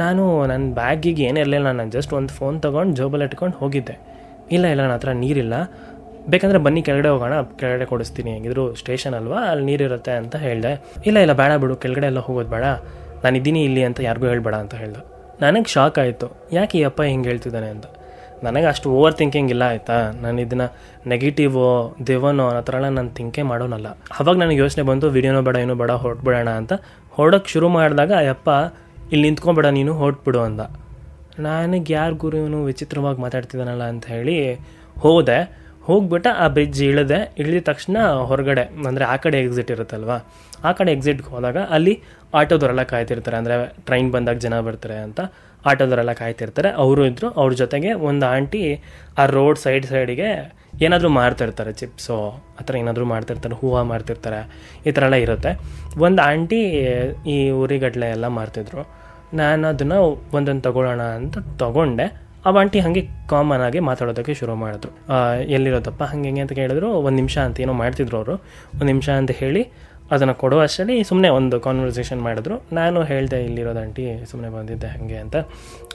ನಾನು ನನ್ನ ಬ್ಯಾಗಿಗೆ ಏನಿರಲಿಲ್ಲ, ನಾನು ಜಸ್ಟ್ ಒಂದು ಫೋನ್ ತೊಗೊಂಡು ಜೋಬಲ್ಲಿ ಇಟ್ಕೊಂಡು ಹೋಗಿದ್ದೆ. ಇಲ್ಲ ನನ್ನ ಹತ್ರ ನೀರಿಲ್ಲ, ಬೇಕಂದರೆ ಬನ್ನಿ ಕೆಳಗಡೆ ಹೋಗೋಣ, ಕೆಳಗಡೆ ಕೊಡಿಸ್ತೀನಿ, ಹೆಂಗಿದ್ರು ಸ್ಟೇಷನ್ ಅಲ್ವಾ, ಅಲ್ಲಿ ನೀರಿರುತ್ತೆ ಅಂತ ಹೇಳಿದೆ. ಇಲ್ಲ ಬೇಡ ಬಿಡು, ಕೆಳಗಡೆ ಎಲ್ಲ ಹೋಗೋದು ಬೇಡ, ನಾನು ಇದ್ದೀನಿ ಇಲ್ಲಿ ಅಂತ ಯಾರಿಗೂ ಹೇಳ್ಬೇಡ ಅಂತ ಹೇಳ್ದೆ. ನನಗೆ ಶಾಕ್ ಆಯಿತು, ಯಾಕೆ ಈ ಅಪ್ಪ ಹಿಂಗೆ ಹೇಳ್ತಿದ್ದಾನೆ ಅಂತ. ನನಗೆ ಅಷ್ಟು ಓವರ್ ಥಿಂಕಿಂಗ್ ಇಲ್ಲ ಆಯಿತಾ, ನಾನು ಇದನ್ನು ನೆಗೆಟಿವೋ ದೆವನೋ ಆ ಥರ ಎಲ್ಲ ನಾನು ಥಿಂಕೇ ಮಾಡೋನಲ್ಲ. ಅವಾಗ ನನಗೆ ಯೋಚನೆ ಬಂತು, ವಿಡಿಯೋನೋ ಬೇಡ ಏನೋ ಬೇಡ, ಹೊರಟ್ಬಿಡೋಣ ಅಂತ. ಹೊರಡೋಕ್ಕೆ ಶುರು ಮಾಡಿದಾಗ ಆ ಅಪ್ಪ ಇಲ್ಲಿ ನಿಂತ್ಕೊಂಬೇಡ ನೀನು, ಹೊರಟ್ಬಿಡು ಅಂದ. ನನಗೆ ಯಾರು ಗುರು ಇವನು ವಿಚಿತ್ರವಾಗಿ ಮಾತಾಡ್ತಿದ್ದಾನಲ್ಲ ಅಂತ ಹೇಳಿ ಹೋಗ್ಬಿಟ್ಟು ಆ ಬ್ರಿಡ್ಜ್ ಇಳಿದ ತಕ್ಷಣ ಹೊರಗಡೆ ಅಂದರೆ ಆ ಕಡೆ ಎಕ್ಸಿಟ್ ಇರುತ್ತಲ್ವ, ಆ ಕಡೆ ಎಕ್ಸಿಟ್ಗೆ ಹೋದಾಗ ಅಲ್ಲಿ ಆಟೋದವರೆಲ್ಲ ಕಾಯ್ತಿರ್ತಾರೆ. ಅಂದರೆ ಟ್ರೈನ್ ಬಂದಾಗ ಜನ ಬರ್ತಾರೆ ಅಂತ ಆಟೋದವರೆಲ್ಲ ಕಾಯ್ತಿರ್ತಾರೆ. ಅವರು ಇದ್ದರು, ಅವ್ರ ಜೊತೆಗೆ ಒಂದು ಆಂಟಿ ಆ ರೋಡ್ ಸೈಡಿಗೆ ಏನಾದರೂ ಮಾರ್ತಿರ್ತಾರೆ, ಚಿಪ್ಸು ಆ ಥರ ಏನಾದರೂ ಮಾಡ್ತಿರ್ತಾರೆ, ಹೂವು ಮಾರ್ತಿರ್ತಾರೆ, ಈ ಥರ ಎಲ್ಲ ಇರುತ್ತೆ. ಒಂದು ಆಂಟಿ ಈ ಉರಿಗಡ್ಲೆ ಎಲ್ಲ ಮಾರ್ತಿದ್ರು. ನಾನು ಅದನ್ನು ಒಂದೊಂದು ತೊಗೊಳ್ಳೋಣ ಅಂತ ತೊಗೊಂಡೆ. ಆ ಆಂಟಿ ಹಾಗೆ ಕಾಮನ್ ಆಗಿ ಮಾತಾಡೋದಕ್ಕೆ ಶುರು ಮಾಡಿದ್ರು. ಎಲ್ಲಿರೋದಪ್ಪ ಹಾಗೆ ಅಂತ ಕೇಳಿದ್ರು. 1 ನಿಮಿಷ ಅಂತ ಏನೋ ಮಾಡ್ತಿದ್ರು ಅವರು. 1 ನಿಮಿಷ ಅಂತ ಹೇಳಿ ಅದನ್ನು ಕೊಡೋ ಅಷ್ಟರಲ್ಲಿ ಸುಮ್ಮನೆ ಒಂದು ಕಾನ್ವರ್ಸೇಷನ್ ಮಾಡಿದ್ರು. ನಾನು ಹೇಳಿದೆ ಇಲ್ಲಿರೋದು ಆಂಟಿ, ಸುಮ್ಮನೆ ಬಂದಿದ್ದೆ ಹಾಗೆ ಅಂತ.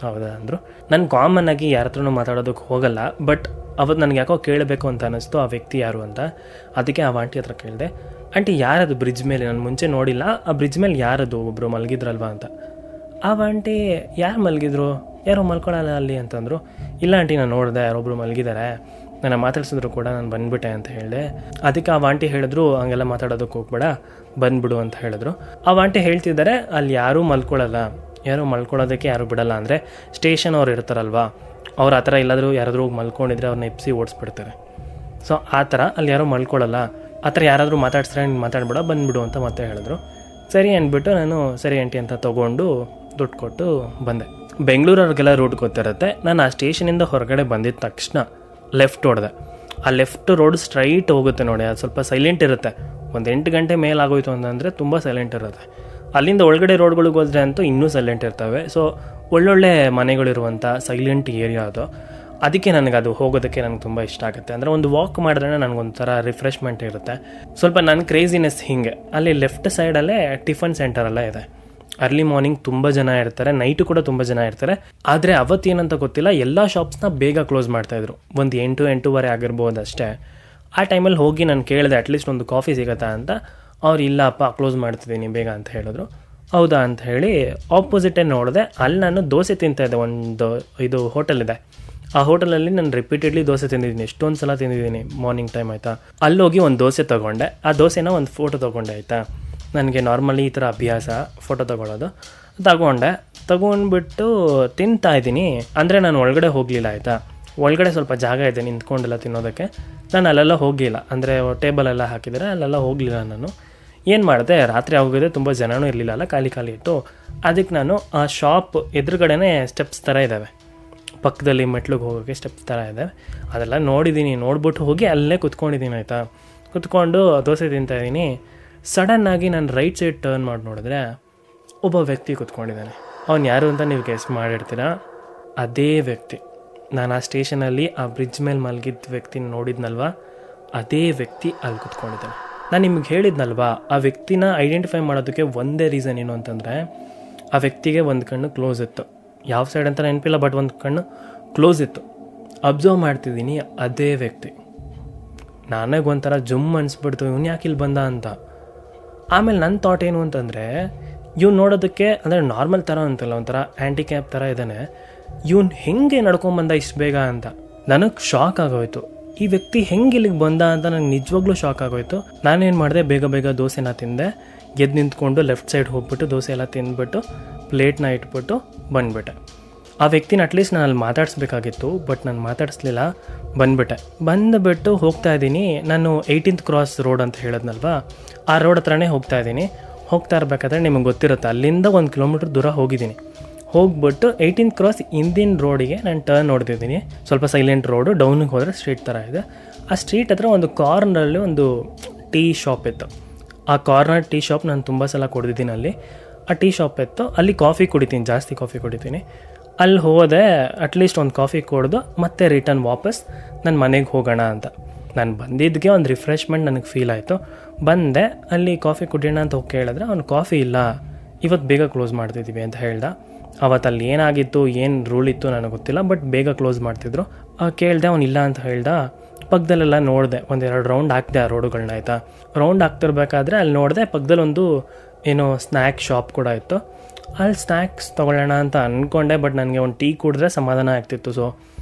ಹೌದಾ ಅಂದರು. ನಾನು ಕಾಮನ್ ಆಗಿ ಯಾರ ಹತ್ರನೂ ಮಾತಾಡೋದಕ್ಕೆ ಹೋಗಲ್ಲ, ಬಟ್ ಅವತ್ತು ನನಗೆ ಯಾಕೋ ಕೇಳಬೇಕು ಅಂತ ಅನ್ನಿಸ್ತು ಆ ವ್ಯಕ್ತಿ ಯಾರು ಅಂತ. ಅದಕ್ಕೆ ಆ ಆಂಟಿ ಹತ್ರ ಕೇಳಿದೆ, ಆಂಟಿ ಯಾರದು ಬ್ರಿಡ್ಜ್ ಮೇಲೆ, ನಾನು ಮುಂಚೆ ನೋಡಿಲ್ಲ, ಆ ಬ್ರಿಡ್ಜ್ ಮೇಲೆ ಯಾರದು ಒಬ್ಬರು ಮಲಗಿದ್ರಲ್ವಾ ಅಂತ. ಆ ಆಂಟಿ ಯಾರು ಮಲಗಿದ್ರು, ಯಾರೋ ಮಲ್ಕೊಳ್ಳಲ್ಲ ಅಲ್ಲಿ ಅಂತಂದರು. ಇಲ್ಲ ಆಂಟಿ ನಾನು ನೋಡಿದೆ, ಯಾರೊಬ್ಬರು ಮಲಗಿದ್ದಾರೆ, ನನ್ನ ಮಾತಾಡ್ಸಿದ್ರು ಕೂಡ, ನಾನು ಬಂದುಬಿಟ್ಟೆ ಅಂತ ಹೇಳಿದೆ. ಅದಕ್ಕೆ ಆ ಆಂಟಿ ಹೇಳಿದ್ರು, ಹಂಗೆಲ್ಲ ಮಾತಾಡೋದಕ್ಕೆ ಹೋಗ್ಬೇಡ, ಬಂದುಬಿಡು ಅಂತ ಹೇಳಿದ್ರು. ಆ ಆಂಟಿ ಹೇಳ್ತಿದ್ದಾರೆ, ಅಲ್ಲಿ ಯಾರೂ ಮಲ್ಕೊಳ್ಳಲ್ಲ, ಯಾರೂ ಮಲ್ಕೊಳ್ಳೋದಕ್ಕೆ ಯಾರೂ ಬಿಡಲ್ಲ. ಅಂದರೆ ಸ್ಟೇಷನ್ ಅವ್ರು ಇರ್ತಾರಲ್ವ, ಅವ್ರು ಆ ಥರ ಎಲ್ಲಾದರೂ ಯಾರಾದರೂ ಹೋಗಿ ಮಲ್ಕೊಂಡಿದ್ರೆ ಅವ್ರನ್ನ ಎಪ್ಸಿ ಓಡಿಸ್ಬಿಡ್ತಾರೆ. ಸೊ ಆ ಥರ ಅಲ್ಲಿ ಯಾರೂ ಮಲ್ಕೊಳ್ಳಲ್ಲ, ಆ ಥರ ಯಾರಾದರೂ ಮಾತಾಡ್ಸ್ರೆ ನೀನು ಮಾತಾಡ್ಬೇಡ, ಬಂದುಬಿಡು ಅಂತ ಮತ್ತೆ ಹೇಳಿದ್ರು. ಸರಿ ಅಂದ್ಬಿಟ್ಟು ನಾನು ಸರಿ ಆಂಟಿ ಅಂತ ತೊಗೊಂಡು ದುಡ್ಡು ಕೊಟ್ಟು ಬಂದೆ. ಬೆಂಗಳೂರವ್ರಿಗೆಲ್ಲ ರೂಟ್ ಗೊತ್ತಿರುತ್ತೆ. ನಾನು ಆ ಸ್ಟೇಷನಿಂದ ಹೊರಗಡೆ ಬಂದಿದ್ದ ತಕ್ಷಣ ಲೆಫ್ಟ್ ಹೊಡೆದೆ. ಆ ಲೆಫ್ಟ್ ರೋಡ್ ಸ್ಟ್ರೈಟ್ ಹೋಗುತ್ತೆ ನೋಡಿ, ಅದು ಸ್ವಲ್ಪ ಸೈಲೆಂಟ್ ಇರುತ್ತೆ. ಒಂದು 8 ಗಂಟೆ ಮೇಲಾಗೋಯ್ತು ಅಂತಂದರೆ ತುಂಬ ಸೈಲೆಂಟ್ ಇರುತ್ತೆ. ಅಲ್ಲಿಂದ ಒಳಗಡೆ ರೋಡ್ಗಳಿಗೆ ಹೋದರೆ ಅಂತೂ ಇನ್ನೂ ಸೈಲೆಂಟ್ ಇರ್ತವೆ. ಸೊ ಒಳ್ಳೊಳ್ಳೆ ಮನೆಗಳಿರುವಂಥ ಸೈಲೆಂಟ್ ಏರಿಯಾ ಅದು. ಅದಕ್ಕೆ ನನಗೆ ಅದು ಹೋಗೋದಕ್ಕೆ ನನಗೆ ತುಂಬ ಇಷ್ಟ ಆಗುತ್ತೆ. ಅಂದರೆ ಒಂದು ವಾಕ್ ಮಾಡಿದ್ರೆ ನನಗೊಂಥರ ರಿಫ್ರೆಶ್ಮೆಂಟ್ ಇರುತ್ತೆ. ಸ್ವಲ್ಪ ನನ್ನ ಕ್ರೇಜಿನೆಸ್ ಹಿಂಗೆ. ಅಲ್ಲಿ ಲೆಫ್ಟ್ ಸೈಡಲ್ಲೇ ಟಿಫನ್ ಸೆಂಟರ್ ಎಲ್ಲ ಇದೆ. ಅರ್ಲಿ ಮಾರ್ನಿಂಗ್ ತುಂಬ ಜನ ಇರ್ತಾರೆ, ನೈಟು ಕೂಡ ತುಂಬ ಜನ ಇರ್ತಾರೆ. ಆದರೆ ಅವತ್ತೇನಂತ ಗೊತ್ತಿಲ್ಲ, ಎಲ್ಲ ಶಾಪ್ಸ್ನ ಬೇಗ ಕ್ಲೋಸ್ ಮಾಡ್ತಾಯಿದ್ರು. ಒಂದು 8-8:15 ಆಗಿರ್ಬೋದು ಅಷ್ಟೇ. ಆ ಟೈಮಲ್ಲಿ ಹೋಗಿ ನಾನು ಕೇಳಿದೆ, ಅಟ್ಲೀಸ್ಟ್ ಒಂದು ಕಾಫಿ ಸಿಗುತ್ತಾ ಅಂತ. ಅವ್ರು ಇಲ್ಲಪ್ಪ ಕ್ಲೋಸ್ ಮಾಡ್ತಿದ್ದೀನಿ ಬೇಗ ಅಂತ ಹೇಳಿದ್ರು. ಹೌದಾ ಅಂತ ಹೇಳಿ ಆಪೋಸಿಟೇ ನೋಡಿದೆ. ಅಲ್ಲಿ ನಾನು ದೋಸೆ ತಿಂತಾಯಿದ್ದೆ. ಇದು ಹೋಟೆಲ್ ಇದೆ. ಆ ಹೋಟೆಲಲ್ಲಿ ನಾನು ರಿಪೀಟೆಡ್ಲಿ ದೋಸೆ ತಿಂದಿದ್ದೀನಿ, ಎಷ್ಟೊಂದು ಸಲ ತಿಂದಿದ್ದೀನಿ ಮಾರ್ನಿಂಗ್ ಟೈಮ್ ಆಯಿತಾ. ಅಲ್ಲೋಗಿ ಒಂದು ದೋಸೆ ತೊಗೊಂಡೆ. ಆ ದೋಸೆನ ಒಂದು ಫೋಟೋ ತೊಗೊಂಡೆ ಆಯಿತಾ. ನನಗೆ ನಾರ್ಮಲಿ ಈ ಥರ ಅಭ್ಯಾಸ ಫೋಟೋ ತೊಗೊಳ್ಳೋದು. ತೊಗೊಂಡ್ಬಿಟ್ಟು ತಿಂತಾಯಿದ್ದೀನಿ. ಅಂದರೆ ನಾನು ಒಳಗಡೆ ಹೋಗಲಿಲ್ಲ ಆಯಿತಾ. ಒಳಗಡೆ ಸ್ವಲ್ಪ ಜಾಗ ಇದೆ ನಿಂತ್ಕೊಂಡೆಲ್ಲ ತಿನ್ನೋದಕ್ಕೆ. ನಾನು ಅಲ್ಲೆಲ್ಲ ಹೋಗಲಿಲ್ಲ. ಅಂದರೆ ಟೇಬಲೆಲ್ಲ ಹಾಕಿದರೆ ಅಲ್ಲೆಲ್ಲ ಹೋಗಲಿಲ್ಲ. ನಾನು ಏನು ಮಾಡಿದೆ, ರಾತ್ರಿ ಆಗೋಗಿದೆ, ತುಂಬ ಜನನೂ ಇರಲಿಲ್ಲ ಅಲ್ಲ, ಖಾಲಿ ಇತ್ತು. ಅದಕ್ಕೆ ನಾನು ಆ ಶಾಪ್ ಎದುರುಗಡೆನೇ ಸ್ಟೆಪ್ಸ್ ಥರ ಇದ್ದಾವೆ, ಪಕ್ಕದಲ್ಲಿ ಮೆಟ್ಲಿಗೆ ಹೋಗೋಕ್ಕೆ ಸ್ಟೆಪ್ಸ್ ಥರ ಇದೆ. ಅದೆಲ್ಲ ನೋಡ್ಬಿಟ್ಟು ಹೋಗಿ ಅಲ್ಲೇ ಕುತ್ಕೊಂಡಿದ್ದೀನಿ ಆಯಿತಾ. ಕುತ್ಕೊಂಡು ದೋಸೆ ತಿಂತಾಯಿದ್ದೀನಿ. ಸಡನ್ನಾಗಿ ನಾನು ರೈಟ್ ಸೈಡ್ ಟರ್ನ್ ಮಾಡಿ ನೋಡಿದ್ರೆ ಒಬ್ಬ ವ್ಯಕ್ತಿ ಕುತ್ಕೊಂಡಿದ್ದಾನೆ. ಅವ್ನು ಯಾರು ಅಂತ ನೀವು ಗೆಸ್ ಮಾಡಿರ್ತೀರಾ. ಅದೇ ವ್ಯಕ್ತಿ, ನಾನು ಆ ಸ್ಟೇಷನಲ್ಲಿ ಆ ಬ್ರಿಡ್ಜ್ ಮೇಲೆ ಮಲಗಿದ್ದ ವ್ಯಕ್ತಿನ ನೋಡಿದ್ನಲ್ವ, ಅದೇ ವ್ಯಕ್ತಿ ಅಲ್ಲಿ ಕುತ್ಕೊಂಡಿದ್ದಾನೆ. ನಾನು ನಿಮ್ಗೆ ಹೇಳಿದ್ನಲ್ವಾ, ಆ ವ್ಯಕ್ತಿನ ಐಡೆಂಟಿಫೈ ಮಾಡೋದಕ್ಕೆ ಒಂದೇ ರೀಸನ್ ಏನು ಅಂತಂದರೆ, ಆ ವ್ಯಕ್ತಿಗೆ ಒಂದು ಕಣ್ಣು ಕ್ಲೋಸ್ ಇತ್ತು. ಯಾವ ಸೈಡ್ ಅಂತ ನೆನಪಿಲ್ಲ, ಬಟ್ ಒಂದು ಕಣ್ಣು ಕ್ಲೋಸ್ ಇತ್ತು. ಅಬ್ಸರ್ವ್ ಮಾಡ್ತಿದ್ದೀನಿ ಅದೇ ವ್ಯಕ್ತಿ. ನನಗೊಂಥರ ಜುಮ್ ಅನಿಸ್ಬಿಡ್ತು, ಇವನು ಯಾಕೆ ಇಲ್ಲಿ ಬಂದ ಅಂತ. ಆಮೇಲೆ ನನ್ನ ಥಾಟ್ ಏನು ಅಂತಂದರೆ, ಇವ್ನು ನೋಡೋದಕ್ಕೆ ಅಂದರೆ ನಾರ್ಮಲ್ ಥರ ಅಂತಲ್ಲ, ಒಂಥರ ಹ್ಯಾಂಡಿಕ್ಯಾಪ್ ಥರ ಇದ್ದಾನೆ, ಇವ್ನು ಹೆಂಗೆ ನಡ್ಕೊಂಬಂದ ಇಷ್ಟು ಬೇಗ ಅಂತ. ನನಗೆ ಶಾಕ್ ಆಗೋಯ್ತು. ಈ ವ್ಯಕ್ತಿ ಹೆಂಗೆ ಇಲ್ಲಿಗೆ ಬಂದ ಅಂತ ನನಗೆ ನಿಜವಾಗ್ಲೂ ಶಾಕ್ ಆಗೋಯ್ತು. ನಾನೇನು ಮಾಡಿದೆ, ಬೇಗ ದೋಸೆನ ತಿಂದೆ. ಎದ್ದು ನಿಂತ್ಕೊಂಡು ಲೆಫ್ಟ್ ಸೈಡ್ ಹೋಗ್ಬಿಟ್ಟು ದೋಸೆ ಎಲ್ಲ ತಿಂದ್ಬಿಟ್ಟು ಪ್ಲೇಟ್ನ ಇಟ್ಬಿಟ್ಟು ಬಂದುಬಿಟ್ಟೆ. ಆ ವ್ಯಕ್ತಿನ ಅಟ್ಲೀಸ್ಟ್ ನಾನು ಅಲ್ಲಿ ಮಾತಾಡಿಸ್ಬೇಕಾಗಿತ್ತು, ಬಟ್ ನಾನು ಮಾತಾಡಿಸ್ಲಿಲ್ಲ, ಬಂದುಬಿಟ್ಟು ಹೋಗ್ತಾ ಇದ್ದೀನಿ. ನಾನು 18th ಕ್ರಾಸ್ ರೋಡ್ ಅಂತ ಹೇಳಿದ್ನಲ್ವ, ಆ ರೋಡ್ ಹತ್ರನೇ ಹೋಗ್ತಾ ಇರಬೇಕಾದ್ರೆ ನಿಮಗೆ ಗೊತ್ತಿರುತ್ತೆ, ಅಲ್ಲಿಂದ 1 ಕಿಲೋಮೀಟ್ರ್ ದೂರ ಹೋಗ್ಬಿಟ್ಟು 18th ಕ್ರಾಸ್ ಹಿಂದಿನ ರೋಡಿಗೆ ನಾನು ಟರ್ನ್ ನೋಡ್ತಿದ್ದೀನಿ. ಸ್ವಲ್ಪ ಸೈಲೆಂಟ್ ರೋಡು, ಡೌನಿಗೆ ಹೋದರೆ ಸ್ಟ್ರೀಟ್ ಥರ ಇದೆ. ಆ ಸ್ಟ್ರೀಟ್ ಹತ್ರ ಒಂದು ಕಾರ್ನರಲ್ಲಿ ಒಂದು ಟೀ ಶಾಪ್ ಇತ್ತು. ಆ ಕಾರ್ನರ್ ಟೀ ಶಾಪ್ ನಾನು ತುಂಬ ಸಲ ಕುಡಿದಿದ್ದೀನಿ. ಅಲ್ಲಿ ಆ ಟೀ ಶಾಪ್ ಇತ್ತು. ಅಲ್ಲಿ ಜಾಸ್ತಿ ಕಾಫಿ ಕುಡಿತೀನಿ. ಅಲ್ಲಿ ಹೋದೆ, ಅಟ್ಲೀಸ್ಟ್ ಒಂದು ಕಾಫಿ ಕುಡಿದು ಮತ್ತೆ ರಿಟರ್ನ್ ವಾಪಸ್ ನನ್ನ ಮನೆಗೆ ಹೋಗೋಣ ಅಂತ. ನಾನು ಬಂದಿದ್ದಕ್ಕೆ ಒಂದು ರಿಫ್ರೆಶ್ಮೆಂಟ್ ನನಗೆ ಫೀಲ್ ಆಯಿತು. ಬಂದೆ, ಅಲ್ಲಿ ಕಾಫಿ ಕುಡಿಯೋಣ ಅಂತ ಹೋಗಿ ಕೇಳಿದ್ರೆ ಅವ್ನು ಕಾಫಿ ಇಲ್ಲ, ಇವತ್ತು ಬೇಗ ಕ್ಲೋಸ್ ಮಾಡ್ತಿದ್ದೀವಿ ಅಂತ ಹೇಳ್ದ. ಅವತ್ತಲ್ಲಿ ಏನಾಗಿತ್ತು, ಏನು ರೂಲ್ ಇತ್ತು ನನಗೆ ಗೊತ್ತಿಲ್ಲ, ಬಟ್ ಬೇಗ ಕ್ಲೋಸ್ ಮಾಡ್ತಿದ್ರು. ಕೇಳಿದೆ, ಅವ್ನು ಇಲ್ಲ ಅಂತ ಹೇಳ್ದ. ಪಕ್ಕದಲ್ಲೆಲ್ಲ ನೋಡಿದೆ, ಒಂದೆರಡು ರೌಂಡ್ ಹಾಕಿದೆ ಆ ರೋಡುಗಳನ್ನ ಆಯಿತಾ. ರೌಂಡ್ ಹಾಕ್ತಿರ್ಬೇಕಾದ್ರೆ ಅಲ್ಲಿ ನೋಡಿದೆ ಪಕ್ಕದಲ್ಲಿ ಒಂದು ಏನೋ ಸ್ನ್ಯಾಕ್ ಶಾಪ್ ಕೂಡ ಇತ್ತು. ಅಲ್ಲಿ ಸ್ನ್ಯಾಕ್ಸ್ ತೊಗೊಳ್ಳೋಣ ಅಂತ ಅಂದ್ಕೊಂಡೆ, ಬಟ್ ನನಗೆ ಒಂದು ಟೀ ಕುಡಿದ್ರೆ ಸಮಾಧಾನ ಆಗ್ತಿತ್ತು. ಸೊ